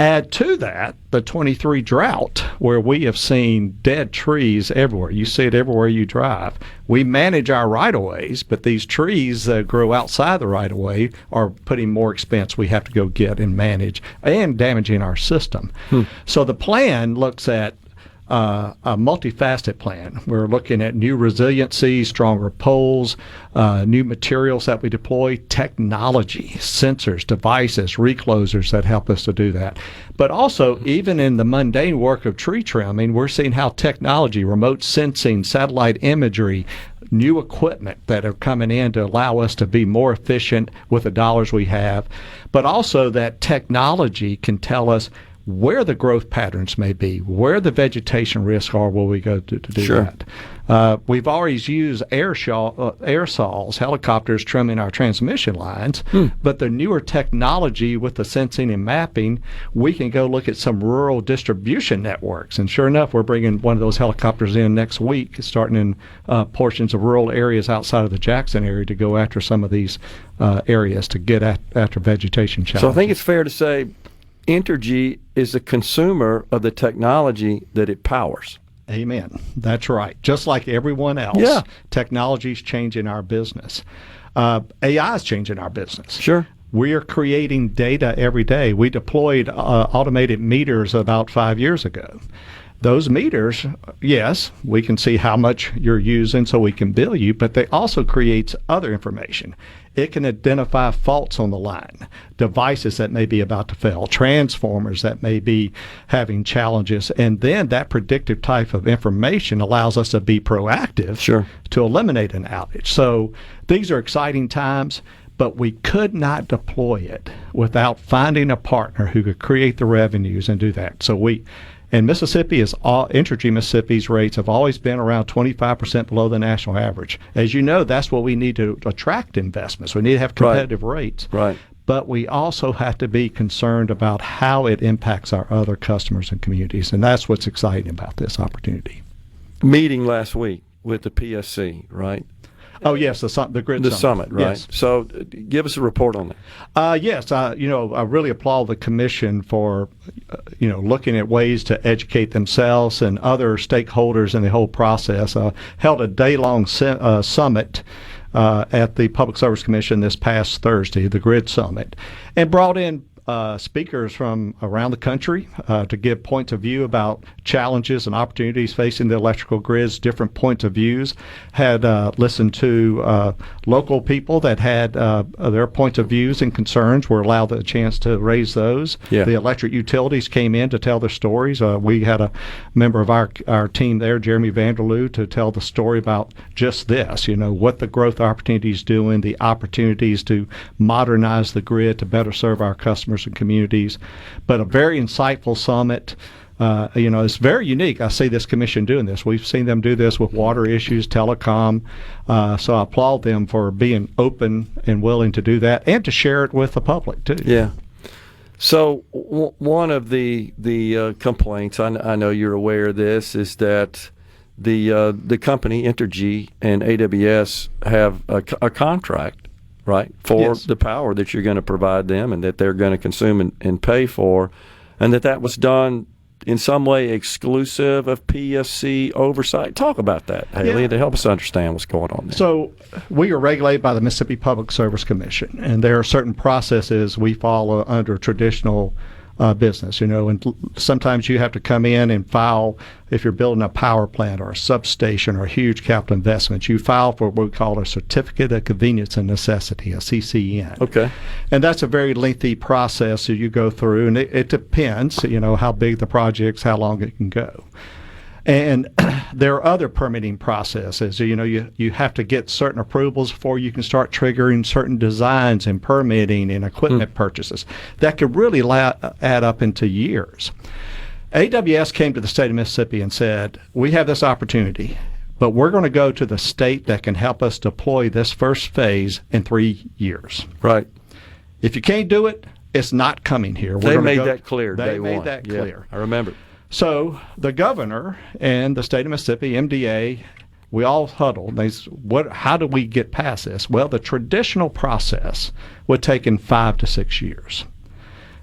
Add to that the 23 drought, where we have seen dead trees everywhere. You see it everywhere you drive. We manage our right-of-ways, but these trees that grow outside the right-of-way are putting more expense we have to go get and manage and damaging our system. So the plan looks at a multifaceted plan. We're looking at new resiliency, stronger poles, new materials that we deploy, technology, sensors, devices, reclosers that help us to do that. But also, even in the mundane work of tree trimming, we're seeing how technology, remote sensing, satellite imagery, new equipment that are coming in to allow us to be more efficient with the dollars we have. But also that technology can tell us where the growth patterns may be, where the vegetation risks are where we go to do that. We've always used air saws, helicopters trimming our transmission lines, but the newer technology with the sensing and mapping, we can go look at some rural distribution networks. And sure enough, we're bringing one of those helicopters in next week, starting in portions of rural areas outside of the Jackson area to go after some of these areas to get after vegetation challenges. So I think it's fair to say Entergy is a consumer of the technology that it powers. Amen. That's right. Just like everyone else, technology is changing our business. AI is changing our business. Sure. We are creating data every day. We deployed automated meters about 5 years ago. Those meters, yes, we can see how much you're using so we can bill you, but they also create other information. It can identify faults on the line, devices that may be about to fail, transformers that may be having challenges, and then that predictive type of information allows us to be proactive to eliminate an outage. So these are exciting times, but we could not deploy it without finding a partner who could create the revenues and do that. So and Mississippi Entergy Mississippi's rates have always been around 25% below the national average. As you know, that's what we need to attract investments. We need to have competitive rates. Right. But we also have to be concerned about how it impacts our other customers and communities. And that's what's exciting about this opportunity. Meeting last week with the PSC, right? Oh, yes, the Grid Summit, right? Yes. So give us a report on that. Yes, I really applaud the commission for, looking at ways to educate themselves and other stakeholders in the whole process. Held a day-long summit at the Public Service Commission this past Thursday, the Grid Summit, and brought in speakers from around the country to give points of view about challenges and opportunities facing the electrical grids, different points of views. Had listened to local people that had their points of views and concerns, were allowed the chance to raise those. The electric utilities came in to tell their stories. We had a member of our team there, Jeremy Vanderloo, to tell the story about just this, what the growth opportunities doing, the opportunities to modernize the grid to better serve our customers and communities. But a very insightful summit. It's very unique. I see this commission doing this. We've seen them do this with water issues, telecom. So I applaud them for being open and willing to do that and to share it with the public too. Yeah. So one of the complaints, I know you're aware of this, is that the company Entergy and AWS have a contract, right, for the power that you're going to provide them and that they're going to consume and pay for, and that was done in some way exclusive of PSC oversight. Talk about that, Haley, to help us understand what's going on there. So we are regulated by the Mississippi Public Service Commission, and there are certain processes we follow under traditional business, and sometimes you have to come in and file, if you're building a power plant or a substation or huge capital investments, you file for what we call a Certificate of Convenience and Necessity, a CCN. Okay. And that's a very lengthy process that you go through, and it depends, how big the project's, how long it can go. And there are other permitting processes. You have to get certain approvals before you can start triggering certain designs and permitting and equipment purchases. That could really add up into years. AWS came to the state of Mississippi and said, we have this opportunity, but we're going to go to the state that can help us deploy this first phase in 3 years. Right. If you can't do it, it's not coming here. They made that clear. They made that clear. I remember. So the governor and the state of Mississippi, MDA, we all huddled. They said, how do we get past this? Well, the traditional process would take in 5 to 6 years.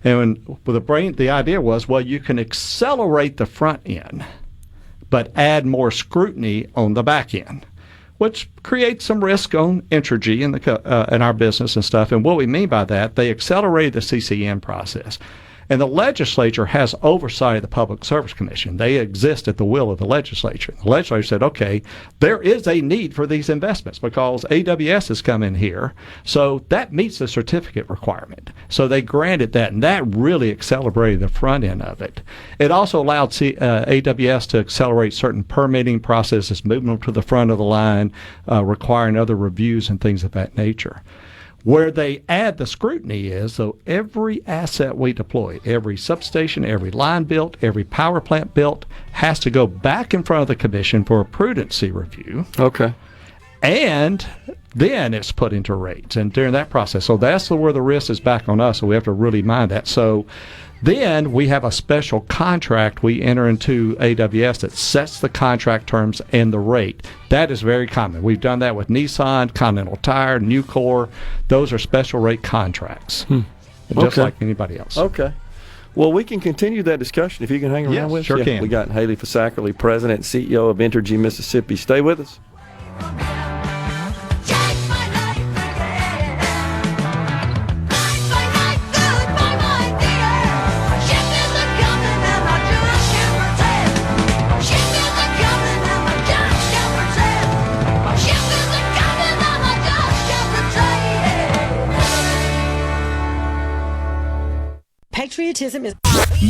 And the idea was, well, you can accelerate the front end, but add more scrutiny on the back end, which creates some risk on Entergy in our business and stuff. And what we mean by that, they accelerated the CCN process. And the legislature has oversight of the Public Service Commission. They exist at the will of the legislature. The legislature said, okay, there is a need for these investments because AWS has come in here. So that meets the certificate requirement. So they granted that, and that really accelerated the front end of it. It also allowed AWS to accelerate certain permitting processes, moving them to the front of the line, requiring other reviews and things of that nature. Where they add the scrutiny is, so every asset we deploy, every substation, every line built, every power plant built, has to go back in front of the commission for a prudency review. Okay. And then it's put into rates. And during that process, so that's where the risk is back on us, so we have to really mind that. So then we have a special contract we enter into AWS that sets the contract terms and the rate. That is very common. We've done that with Nissan, Continental Tire, Nucor. Those are special rate contracts, just like anybody else. Okay. Well, we can continue that discussion if you can hang around with us. Sure can. We got Haley Fisackerly, President and CEO of Entergy Mississippi. Stay with us. Patriotism is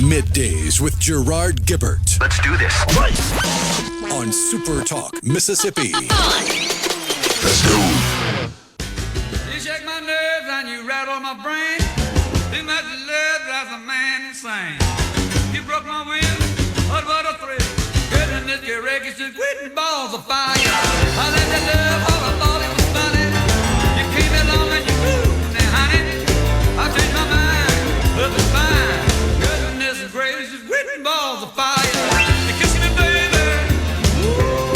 Middays with Gerard Gibert. Let's do this. On SuperTalk Mississippi. Let's go. You shake my nerves and you rattle my brain. Too much love drives a man insane. You broke my will, what a thrill. Goodness, your wreckage just quitting balls of fire. I let that love all I thought it was funny. You came along and you moved and honey. I changed my mind, love is fine. Goodness gracious, quitting balls of fire. You kiss me, baby. Ooh,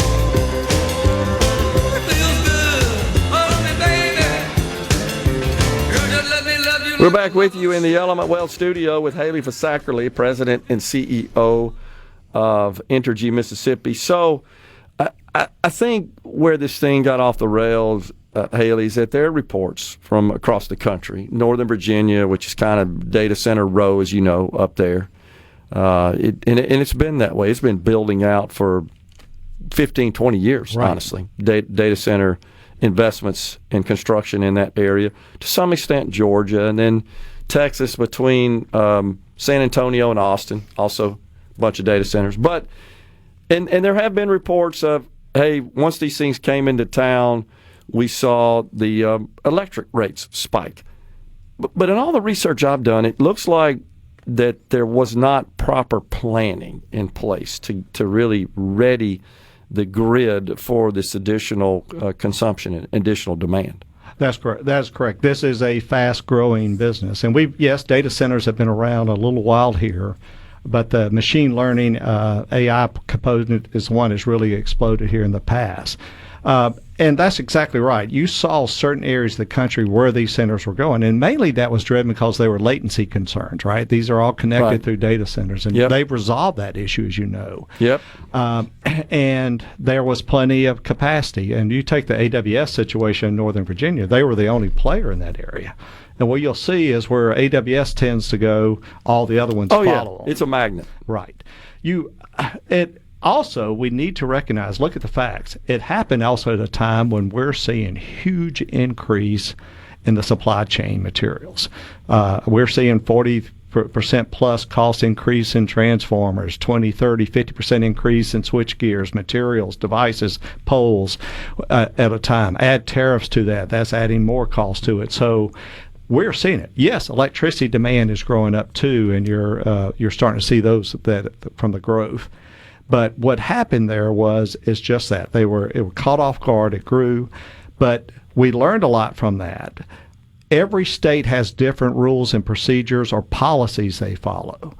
it feels good. Hold me, baby. You just let me love you. We're back with you in the Element Wealth studio with Haley Fisackerly, President and CEO of Entergy Mississippi. So I think where this thing got off the rails, Haley, is that there are reports from across the country, Northern Virginia, which is kind of data center row, as you know, up there. And it's been that way. It's been building out for 15, 20 years, right. Honestly. Data center investments and construction in that area. To some extent, Georgia, and then Texas between San Antonio and Austin, also a bunch of data centers. But and there have been reports of, hey, once these things came into town, we saw the electric rates spike. But in all the research I've done, it looks like that there was not proper planning in place to really ready the grid for this additional consumption and additional demand. That's correct. That's correct. This is a fast-growing business. And yes, data centers have been around a little while here, but the machine learning AI component is one that's really exploded here in the past. And that's exactly right. You saw certain areas of the country where these centers were going, and mainly that was driven because they were latency concerns, right? These are all connected through data centers, and they've resolved that issue, as you know. Yep. And there was plenty of capacity. And you take the AWS situation in Northern Virginia, they were the only player in that area. And what you'll see is where AWS tends to go, all the other ones follow. It's a magnet. Right. Also, we need to recognize, look at the facts. It happened also at a time when we're seeing huge increase in the supply chain materials. We're seeing 40% 20% plus cost increase in transformers, 20, 30, 50% increase in switch gears, materials, devices, poles at a time. Add tariffs to that. That's adding more cost to it. So we're seeing it. Yes, electricity demand is growing up too, and you're starting to see those that from the growth. But what happened there is just that it were caught off guard. It grew, but we learned a lot from that. Every state has different rules and procedures or policies they follow.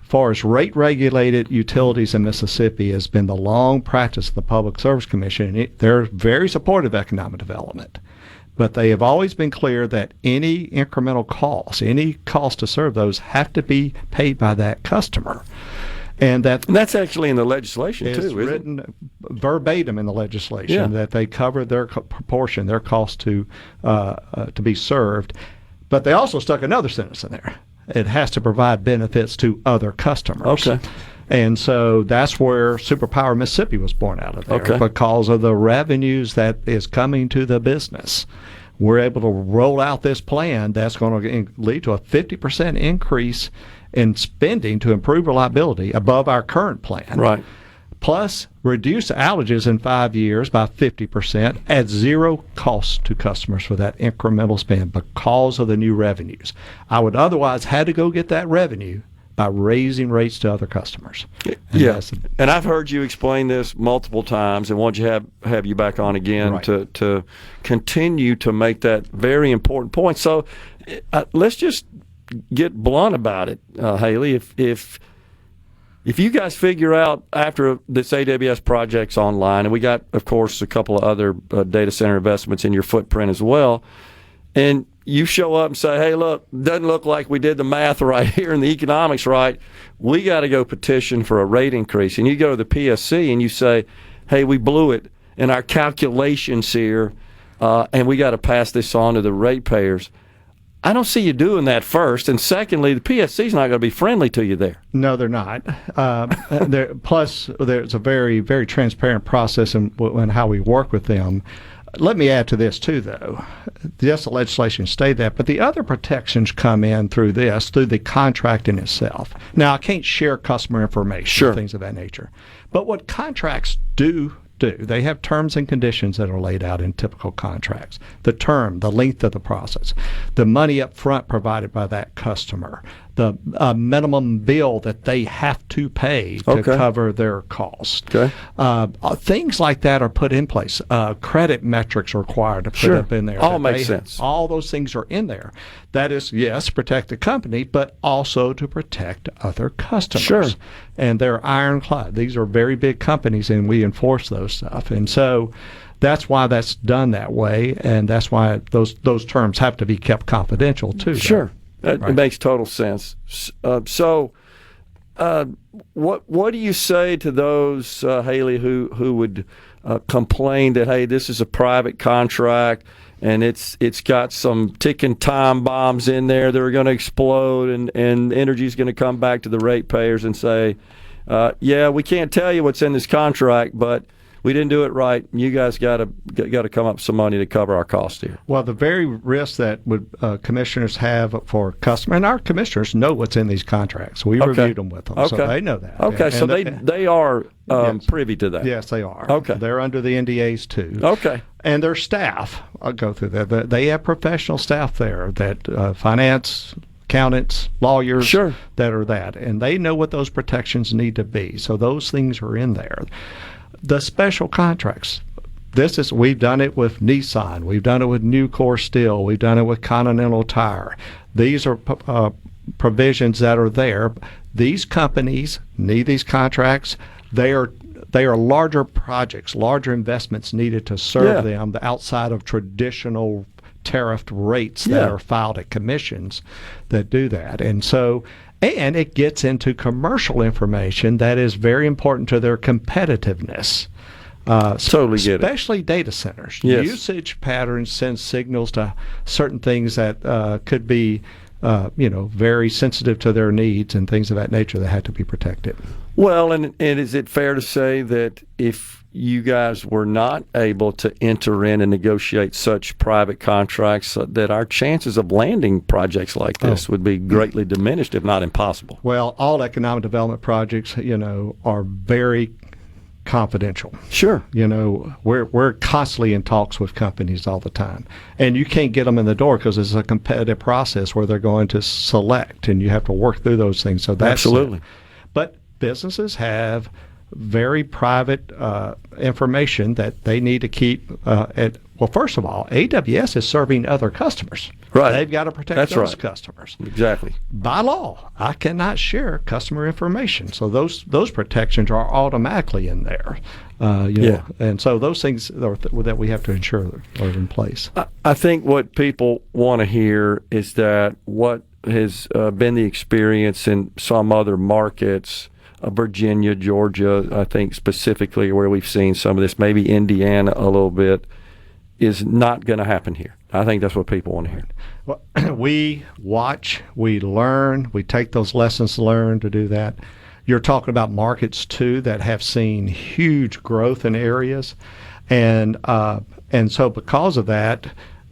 As far as rate-regulated utilities in Mississippi has been the long practice of the Public Service Commission, and they're very supportive of economic development. But they have always been clear that any incremental costs, any cost to serve those, have to be paid by that customer. And that's actually in the legislation, too, isn't it? It's written verbatim in the legislation that they cover their proportion, their cost to be served. But they also stuck another sentence in there. It has to provide benefits to other customers. Okay. And so that's where SuperPower Mississippi was born out of there, because of the revenues that is coming to the business. We're able to roll out this plan that's going to lead to a 50% increase in spending to improve reliability above our current plan. Right. Plus, reduce outages in 5 years by 50% at zero cost to customers for that incremental spend because of the new revenues. I would otherwise had to go get that revenue by raising rates to other customers. Yes, and I've heard you explain this multiple times, and want you have you back on again to continue to make that very important point. So let's just get blunt about it, Haley. If you guys figure out after this AWS project's online, and we got, of course, a couple of other data center investments in your footprint as well, and you show up and say, hey, look, doesn't look like we did the math right here and the economics right, we got to go petition for a rate increase. And you go to the PSC and you say, hey, we blew it in our calculations here, and we got to pass this on to the ratepayers. I don't see you doing that first. And secondly, the PSC's not going to be friendly to you there. No, they're not. Plus, there's a very, very transparent process in how we work with them. Let me add to this, too, though. Yes, the legislation stated that, but the other protections come in through the contract in itself. Now, I can't share customer information, things of that nature. But what contracts do, they have terms and conditions that are laid out in typical contracts. The term, the length of the process, the money up front provided by that customer, the minimum bill that they have to pay to cover their cost. Things like that are put in place. Credit metrics are required to put up in there. All makes sense. All those things are in there. That is, yes, protect the company, but also to protect other customers. And they're ironclad. These are very big companies, and we enforce those stuff. And so that's why that's done that way, and that's why those terms have to be kept confidential, too. It makes total sense. So what do you say to those, Haley, who would complain that, hey, this is a private contract and it's got some ticking time bombs in there that are going to explode, and Entergy's going to come back to the ratepayers and say, yeah, we can't tell you what's in this contract, but we didn't do it right. You guys got to come up with some money to cover our costs here. Well, the very risk that would commissioners have for customer, and our commissioners know what's in these contracts. We reviewed them with them, so they know that. Okay, so they are privy to that. Yes, they are. Okay, they're under the NDAs too. Okay, and their staff. I'll go through that. They have professional staff there that finance, accountants, lawyers that are that, and they know what those protections need to be. So those things are in there. The special contracts. We've done it with Nissan. We've done it with Nucor Steel. We've done it with Continental Tire. These are provisions that are there. These companies need these contracts. They are larger projects, larger investments needed to serve them outside of traditional tariffed rates that are filed at commissions that do that. And it gets into commercial information that is very important to their competitiveness. Totally get it. Especially data centers. Usage patterns send signals to certain things that could be, very sensitive to their needs and things of that nature that have to be protected. Well, and is it fair to say that if you guys were not able to enter in and negotiate such private contracts, that our chances of landing projects like this would be greatly diminished, if not impossible. Well, all economic development projects, are very confidential. Sure. We're constantly in talks with companies all the time, and you can't get them in the door because it's a competitive process where they're going to select, and you have to work through those things. So that's absolutely. But businesses have very private information that they need to keep. Well, first of all, AWS is serving other customers. Right. They've got to protect those customers. Exactly. By law, I cannot share customer information. So those protections are automatically in there. And so those things that we have to ensure are in place. I think what people want to hear is that what has been the experience in some other markets, Virginia, Georgia, I think specifically where we've seen some of this, maybe Indiana a little bit, is not going to happen here. I think that's what people want to hear. Well, we watch, we learn, we take those lessons learned to do that. You're talking about markets too that have seen huge growth in areas, and so because of that,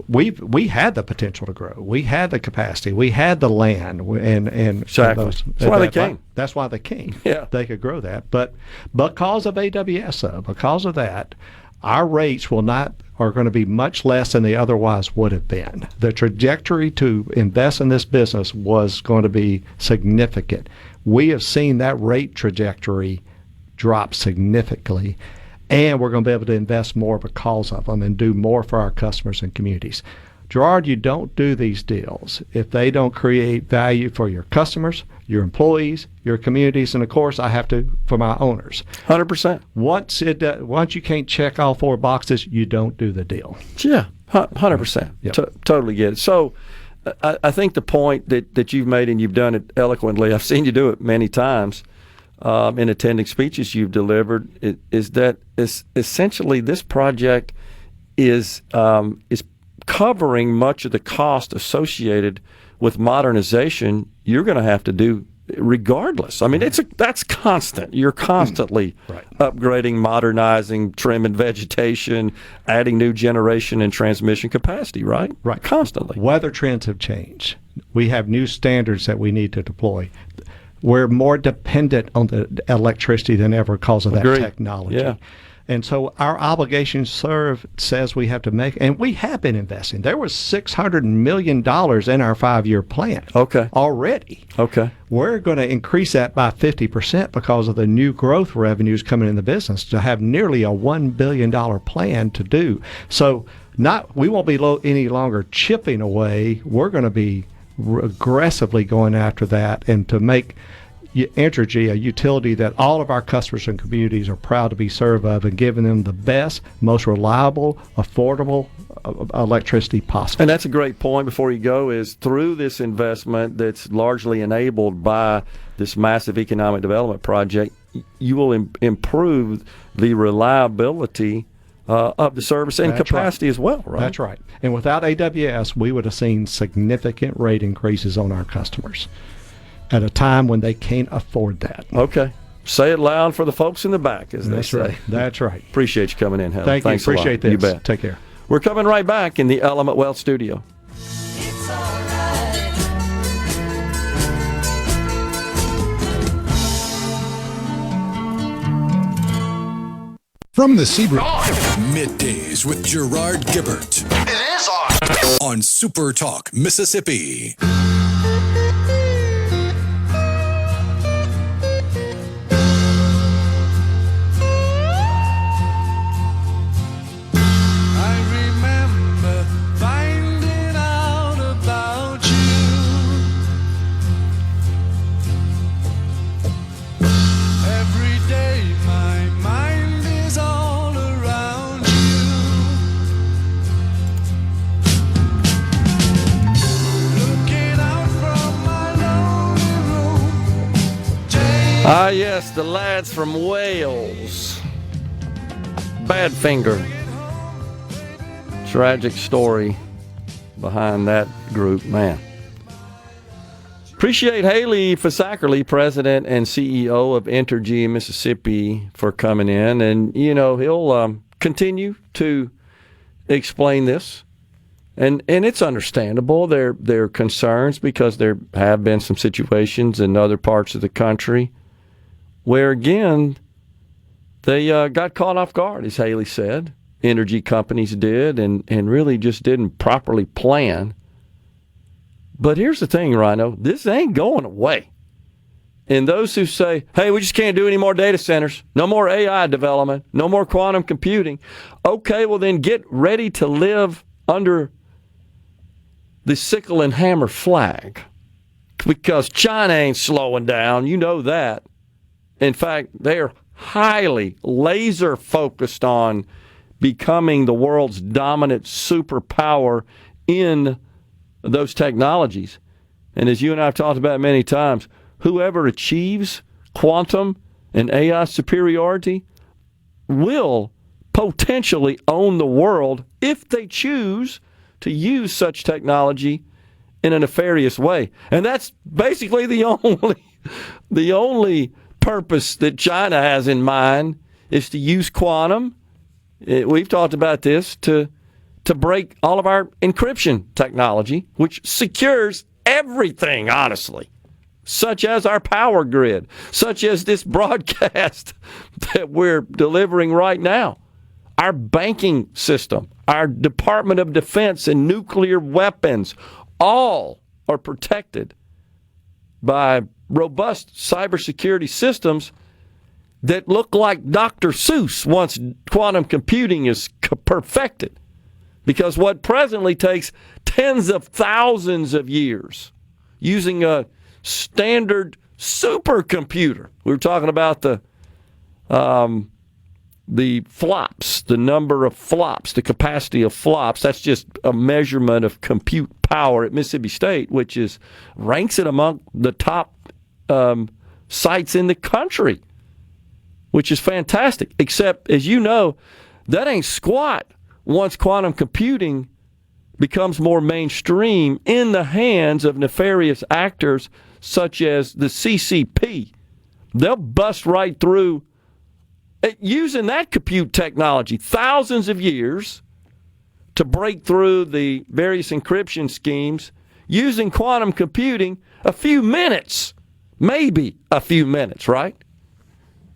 we had the potential to grow. We had the capacity. We had the land, and exactly. That's why they came. That's why they came. Yeah, they could grow that. But because of AWS, though, because of that, our rates are going to be much less than they otherwise would have been. The trajectory to invest in this business was going to be significant. We have seen that rate trajectory drop significantly, and we're going to be able to invest more because of them and do more for our customers and communities. Gerard, you don't do these deals if they don't create value for your customers, your employees, your communities, and of course, I have to for my owners. 100%. Once you can't check all four boxes, you don't do the deal. Yeah, 100%. Yep. Totally get it. So, I think the point that you've made, and you've done it eloquently, I've seen you do it many times in attending speeches you've delivered, is that essentially this project is covering much of the cost associated with modernization you're going to have to do regardless. I mean, that's constant. You're constantly upgrading, modernizing, trimming vegetation, adding new generation and transmission capacity, right? Right. Constantly. Weather trends have changed. We have new standards that we need to deploy. We're more dependent on the electricity than ever because of that technology. Yeah. And so our obligation says we have to make, and we have been investing. There was $600 million in our 5-year plan already. Okay. We're going to increase that by 50% because of the new growth revenues coming in the business to have nearly a $1 billion plan to do. So we won't be any longer chipping away. We're going to be aggressively going after that and to make Entergy a utility that all of our customers and communities are proud to be served of, and giving them the best, most reliable, affordable electricity possible. And that's a great point before you go, is through this investment that's largely enabled by this massive economic development project, you will improve the reliability of the service and capacity as well, right? That's right. And without AWS, we would have seen significant rate increases on our customers at a time when they can't afford that. Okay. Say it loud for the folks in the back, as they say. Right. That's right. Appreciate you coming in, Helen. Thanks you. Appreciate this. You bet. Take care. We're coming right back in the Element Wealth studio. It's all right. From the Seabrook, Middays with Gerard Gibert. It is on SuperTalk, Mississippi. Ah, yes, the lads from Wales. Badfinger. Tragic story behind that group, man. Appreciate Haley Fisackerly, President and CEO of Entergy Mississippi, for coming in. And, he'll continue to explain this. And it's understandable, their concerns, because there have been some situations in other parts of the country where, again, they got caught off guard, as Haley said. Energy companies did, and really just didn't properly plan. But here's the thing, Rhino, this ain't going away. And those who say, hey, we just can't do any more data centers, no more AI development, no more quantum computing. Okay, well then get ready to live under the sickle and hammer flag, because China ain't slowing down. You know that. In fact, they're highly laser focused on becoming the world's dominant superpower in those technologies. And as you and I have talked about many times, whoever achieves quantum and AI superiority will potentially own the world if they choose to use such technology in a nefarious way. And that's basically the only purpose that China has in mind, is to use quantum. We've talked about this, to break all of our encryption technology, which secures everything, honestly, such as our power grid, such as this broadcast that we're delivering right now, our banking system, our Department of Defense and nuclear weapons, all are protected by robust cybersecurity systems that look like Dr. Seuss once quantum computing is perfected. Because what presently takes tens of thousands of years using a standard supercomputer. We were talking about the flops, the number of flops, the capacity of flops. That's just a measurement of compute power at Mississippi State, which ranks it among the top sites in the country, which is fantastic. Except, as you know, that ain't squat once quantum computing becomes more mainstream in the hands of nefarious actors such as the CCP. They'll bust right through, using that compute technology, thousands of years to break through the various encryption schemes, using quantum computing, a few minutes, maybe a few minutes, right?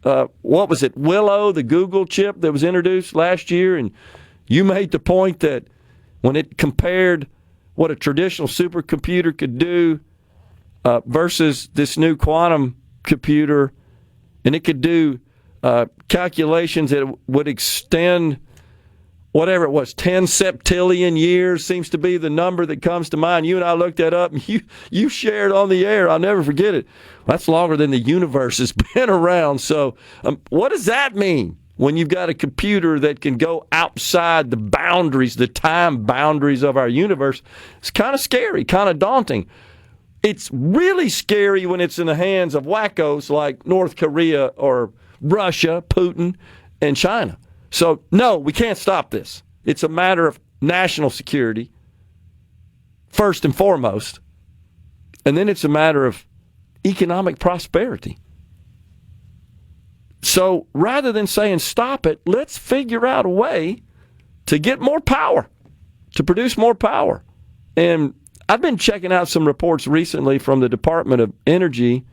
What was it, Willow, the Google chip that was introduced last year, and you made the point that when it compared what a traditional supercomputer could do versus this new quantum computer, and it could do calculations that would extend whatever it was, 10 septillion years seems to be the number that comes to mind. You and I looked that up, and you shared on the air. I'll never forget it. That's longer than the universe has been around. So what does that mean when you've got a computer that can go outside the boundaries, the time boundaries of our universe? It's kind of scary, kind of daunting. It's really scary when it's in the hands of wackos like North Korea or Russia, Putin, and China. So, no, we can't stop this. It's a matter of national security, first and foremost, and then it's a matter of economic prosperity. So, rather than saying stop it, let's figure out a way to get more power, to produce more power. And I've been checking out some reports recently from the Department of Energy,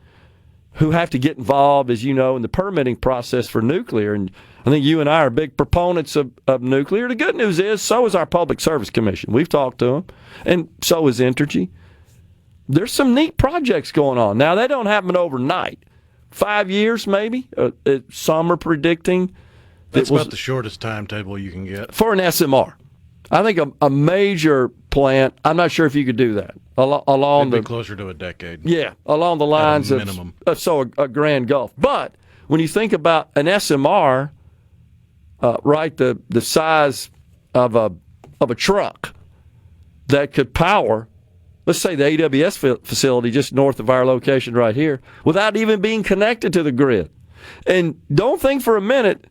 who have to get involved, as you know, in the permitting process for nuclear. And I think you and I are big proponents of nuclear. The good news is, so is our Public Service Commission. We've talked to them, and so is Entergy. There's some neat projects going on. Now, they don't happen overnight. 5 years, maybe. Some are predicting. That's about the shortest timetable you can get. For an SMR. I think a major plant, I'm not sure if you could do that. Along It'd be closer to a decade. Yeah, along the lines at a minimum. A Grand Gulf. But when you think about an SMR, right, the size of a truck that could power, let's say the AWS facility just north of our location right here, without even being connected to the grid. And don't think for a minute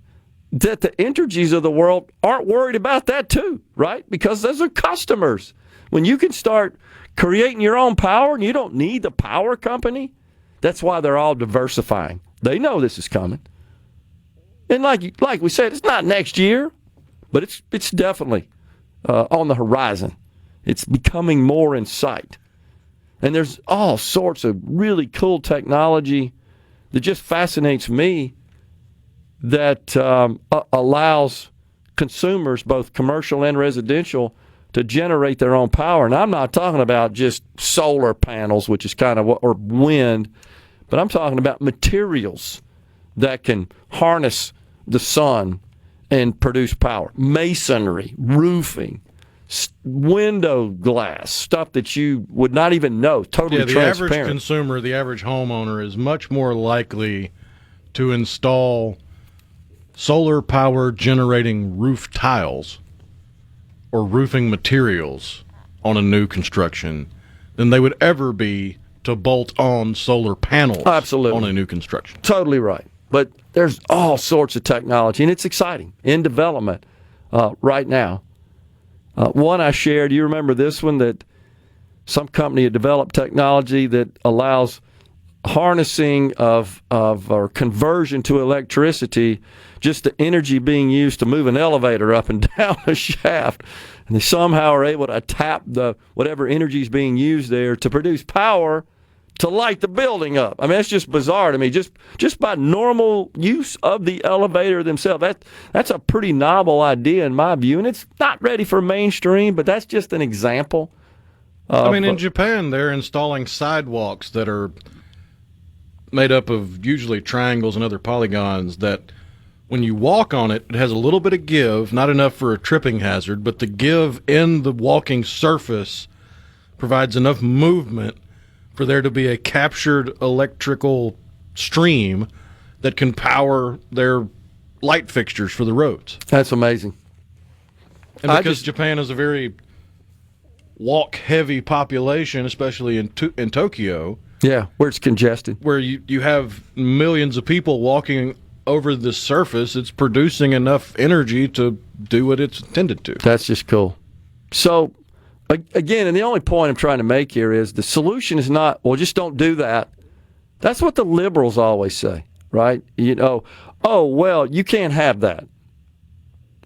that the Entergys of the world aren't worried about that too, right? Because those are customers. When you can start creating your own power, and you don't need the power company. That's why they're all diversifying. They know this is coming. And like we said, it's not next year, but it's definitely on the horizon. It's becoming more in sight. And there's all sorts of really cool technology that just fascinates me that allows consumers, both commercial and residential, to generate their own power. And I'm not talking about just solar panels, which is kind of or wind, but I'm talking about materials that can harness the sun and produce power. Masonry, roofing, window glass, stuff that you would not even know, totally transparent. The average consumer, the average homeowner is much more likely to install solar power generating roof tiles or roofing materials on a new construction than they would ever be to bolt on solar panels on a new construction. Totally right. But there's all sorts of technology, and it's exciting, in development right now. One I shared, you remember this one, that some company had developed technology that allows harnessing of or conversion to electricity, just the energy being used to move an elevator up and down a shaft. And they somehow are able to tap whatever energy is being used there to produce power to light the building up. I mean, that's just bizarre to me. Just by normal use of the elevator themselves, that's a pretty novel idea in my view, and it's not ready for mainstream, but that's just an example. In Japan, they're installing sidewalks that are made up of usually triangles and other polygons that when you walk on it, it has a little bit of give, not enough for a tripping hazard, but the give in the walking surface provides enough movement for there to be a captured electrical stream that can power their light fixtures for the roads. That's amazing. And because Japan is a very walk-heavy population, especially in Tokyo. Yeah, where it's congested. Where you have millions of people walking over the surface, it's producing enough energy to do what it's intended to. That's just cool. So, again, and the only point I'm trying to make here is the solution is not, well, just don't do that. That's what the liberals always say, right? Well, you can't have that.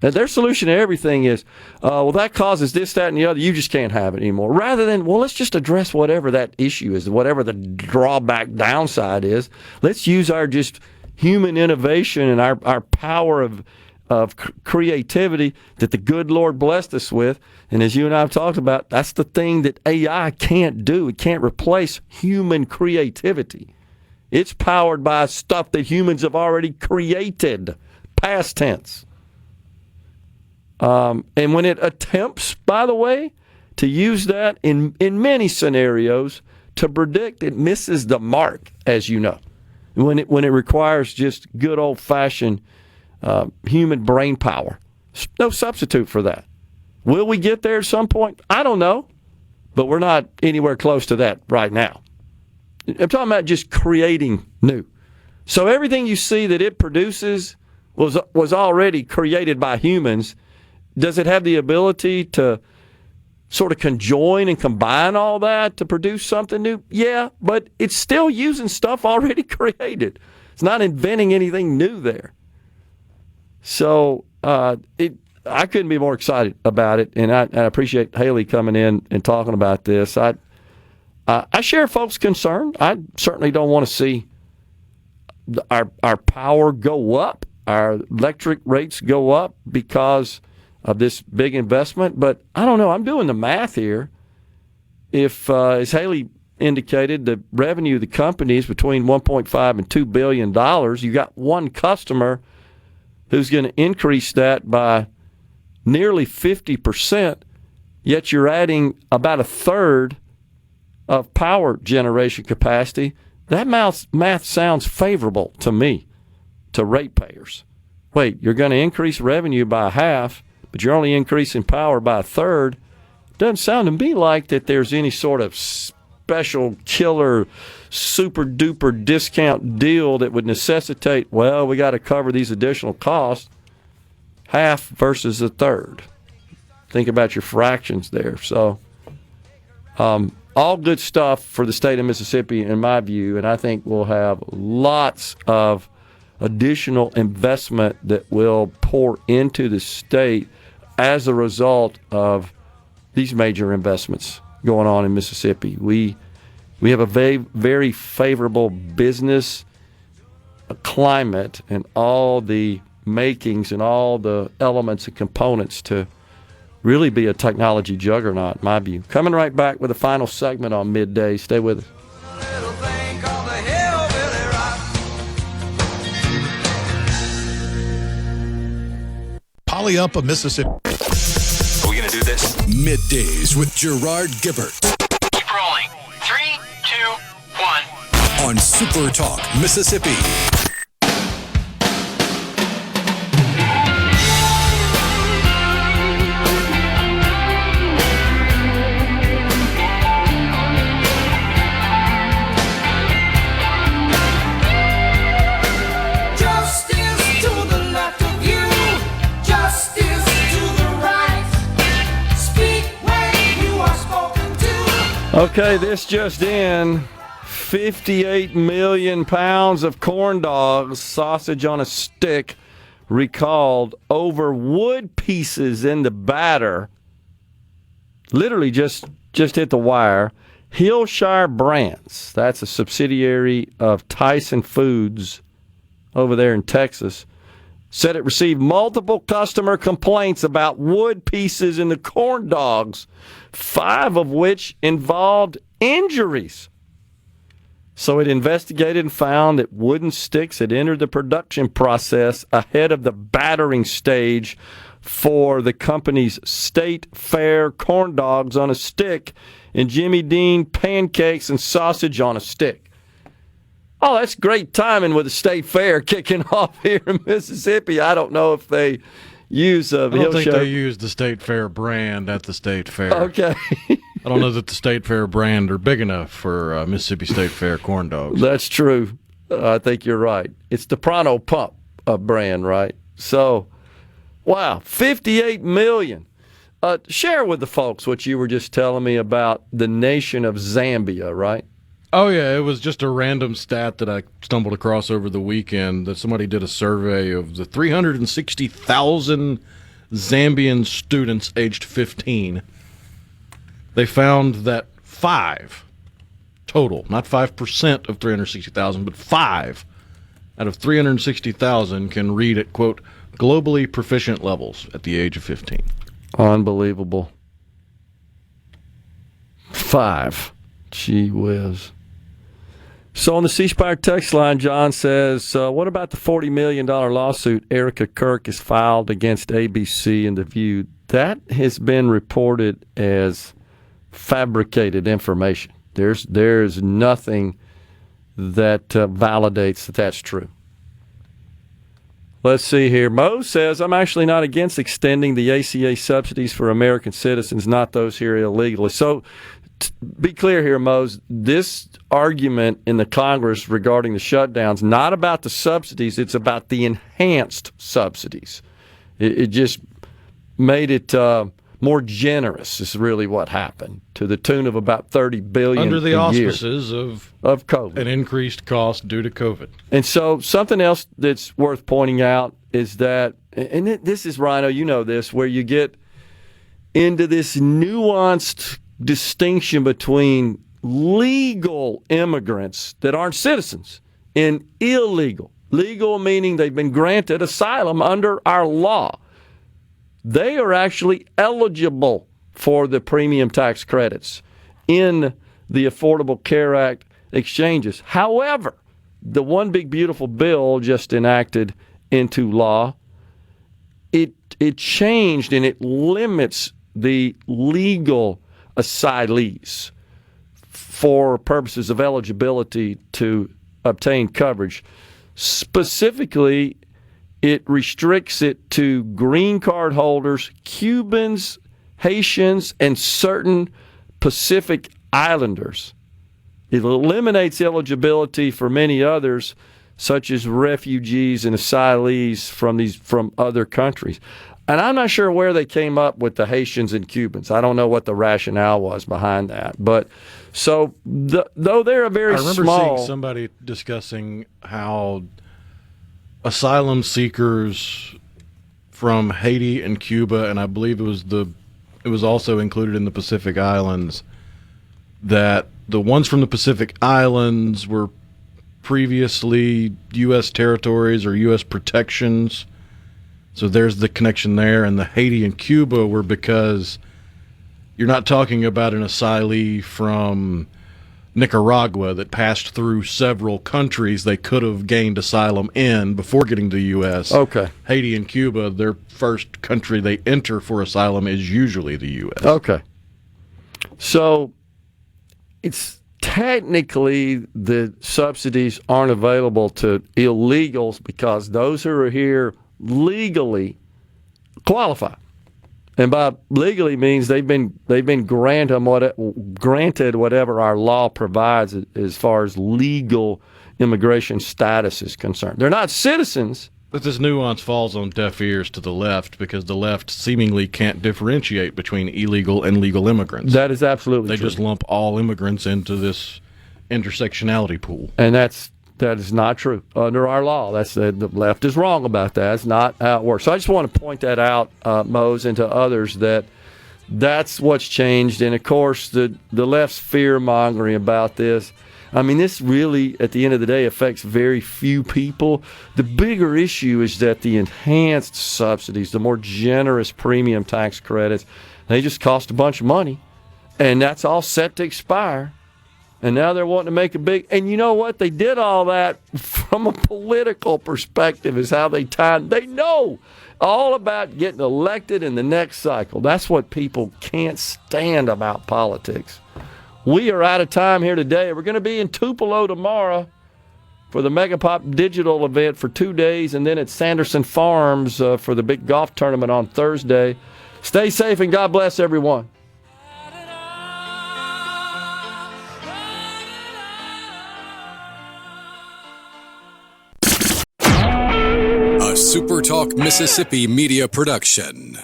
And their solution to everything is, well, that causes this, that, and the other. You just can't have it anymore. Rather than, well, let's just address whatever that issue is, whatever the drawback downside is. Let's use our just human innovation and our power of creativity that the good Lord blessed us with. And as you and I have talked about, that's the thing that AI can't do. It can't replace human creativity. It's powered by stuff that humans have already created, past tense. And when it attempts, by the way, to use that in many scenarios to predict, it misses the mark, as you know. When it requires just good old-fashioned human brain power. No substitute for that. Will we get there at some point? I don't know, but we're not anywhere close to that right now. I'm talking about just creating new. So everything you see that it produces was already created by humans. Does it have the ability to sort of conjoin and combine all that to produce something new? Yeah, but it's still using stuff already created. It's not inventing anything new there. So I couldn't be more excited about it, and I appreciate Haley coming in and talking about this. I share folks' concern. I certainly don't want to see our power go up, our electric rates go up because of this big investment. But I don't know. I'm doing the math here. If, as Haley indicated, the revenue of the company is between $1.5 and $2 billion, you got one customer who's going to increase that by nearly 50%, yet you're adding about a third of power generation capacity. That math sounds favorable to me, to ratepayers. Wait, you're going to increase revenue by half, but you're only increasing power by a third. Doesn't sound to me like that there's any sort of special killer super duper discount deal that would necessitate, well, we got to cover these additional costs, half versus a third. Think about your fractions there. So all good stuff for the state of Mississippi, in my view, and I think we'll have lots of additional investment that will pour into the state as a result of these major investments going on in Mississippi. We have a very favorable business climate and all the makings and all the elements and components to really be a technology juggernaut, in my view. Coming right back with the final segment on Midday. Stay with us. Little thing called the hillbilly rock. Poly Up of Mississippi. Are we going to do this? Middays with Gerard Gibert Keep rolling. 3, 2, 1. on SuperTalk Mississippi. Justice to the left of you, justice to the right. Speak when you are spoken to. Okay, this just in. 58 million pounds of corn dogs, sausage on a stick, recalled over wood pieces in the batter. Literally just hit the wire. Hillshire Brands, that's a subsidiary of Tyson Foods over there in Texas, said it received multiple customer complaints about wood pieces in the corn dogs, 5 of which involved injuries. So it investigated and found that wooden sticks had entered the production process ahead of the battering stage for the company's State Fair corn dogs on a stick and Jimmy Dean pancakes and sausage on a stick. Oh, that's great timing with the State Fair kicking off here in Mississippi. I don't know if they use I don't think they use the State Fair brand at the State Fair. Okay. I don't know that the State Fair brand are big enough for Mississippi State Fair corn dogs. That's true. I think you're right. It's the Pronto Pump brand, right? So, wow, 58 million. Share with the folks what you were just telling me about the nation of Zambia, right? Oh, yeah, it was just a random stat that I stumbled across over the weekend that somebody did a survey of the 360,000 Zambian students aged 15. They found that 5 total, not 5% of 360,000, but 5 out of 360,000 can read at, quote, globally proficient levels at the age of 15. Unbelievable. 5. Gee whiz. So on the C Spire text line, John says, what about the $40 million lawsuit Erica Kirk has filed against ABC and The View? That has been reported as fabricated information. There's nothing that validates that that's true. Let's see here. Mo says, I'm actually not against extending the ACA subsidies for American citizens, not those here illegally. So be clear here, Mose. This argument in the Congress regarding the shutdowns, not about the subsidies, it's about the enhanced subsidies. It just made it more generous is really what happened, to the tune of about $30 billion under the a year auspices of COVID. An increased cost due to COVID. And so something else that's worth pointing out is that, and this is, Rhino, you know this, where you get into this nuanced distinction between legal immigrants that aren't citizens and illegal. Legal meaning they've been granted asylum under our law. They are actually eligible for the premium tax credits in the Affordable Care Act exchanges. However, the one big beautiful bill just enacted into law, it changed and it limits the legal asylees for purposes of eligibility to obtain coverage. Specifically, it restricts it to green card holders, Cubans, Haitians, and certain Pacific Islanders. It eliminates eligibility for many others, such as refugees and asylees from other countries. And I'm not sure where they came up with the Haitians and Cubans. I don't know what the rationale was behind that. But so though they're a very small... I remember seeing somebody discussing how asylum seekers from Haiti and Cuba, and I believe it was also included in the Pacific Islands, that the ones from the Pacific Islands were previously U.S. territories or U.S. protections. So there's the connection there. And the Haiti and Cuba were because you're not talking about an asylee from Nicaragua that passed through several countries they could have gained asylum in before getting to the U.S. Okay. Haiti and Cuba, their first country they enter for asylum is usually the U.S. Okay. So it's technically the subsidies aren't available to illegals because those who are here legally qualify. And by legally means they've been granted whatever our law provides as far as legal immigration status is concerned. They're not citizens. But this nuance falls on deaf ears to the left because the left seemingly can't differentiate between illegal and legal immigrants. That is absolutely true. They just lump all immigrants into this intersectionality pool. And that is not true under our law. The left is wrong about that. That's not how it works. So I just want to point that out, Mose, and to others that's what's changed. And, of course, the left's fear-mongering about this. I mean, this really, at the end of the day, affects very few people. The bigger issue is that the enhanced subsidies, the more generous premium tax credits, they just cost a bunch of money. And that's all set to expire. And now they're wanting to make a big... And you know what? They did all that from a political perspective is how they tied... They know all about getting elected in the next cycle. That's what people can't stand about politics. We are out of time here today. We're going to be in Tupelo tomorrow for the Megapop Digital event for 2 days, and then at Sanderson Farms for the big golf tournament on Thursday. Stay safe and God bless everyone. A SuperTalk Mississippi media production.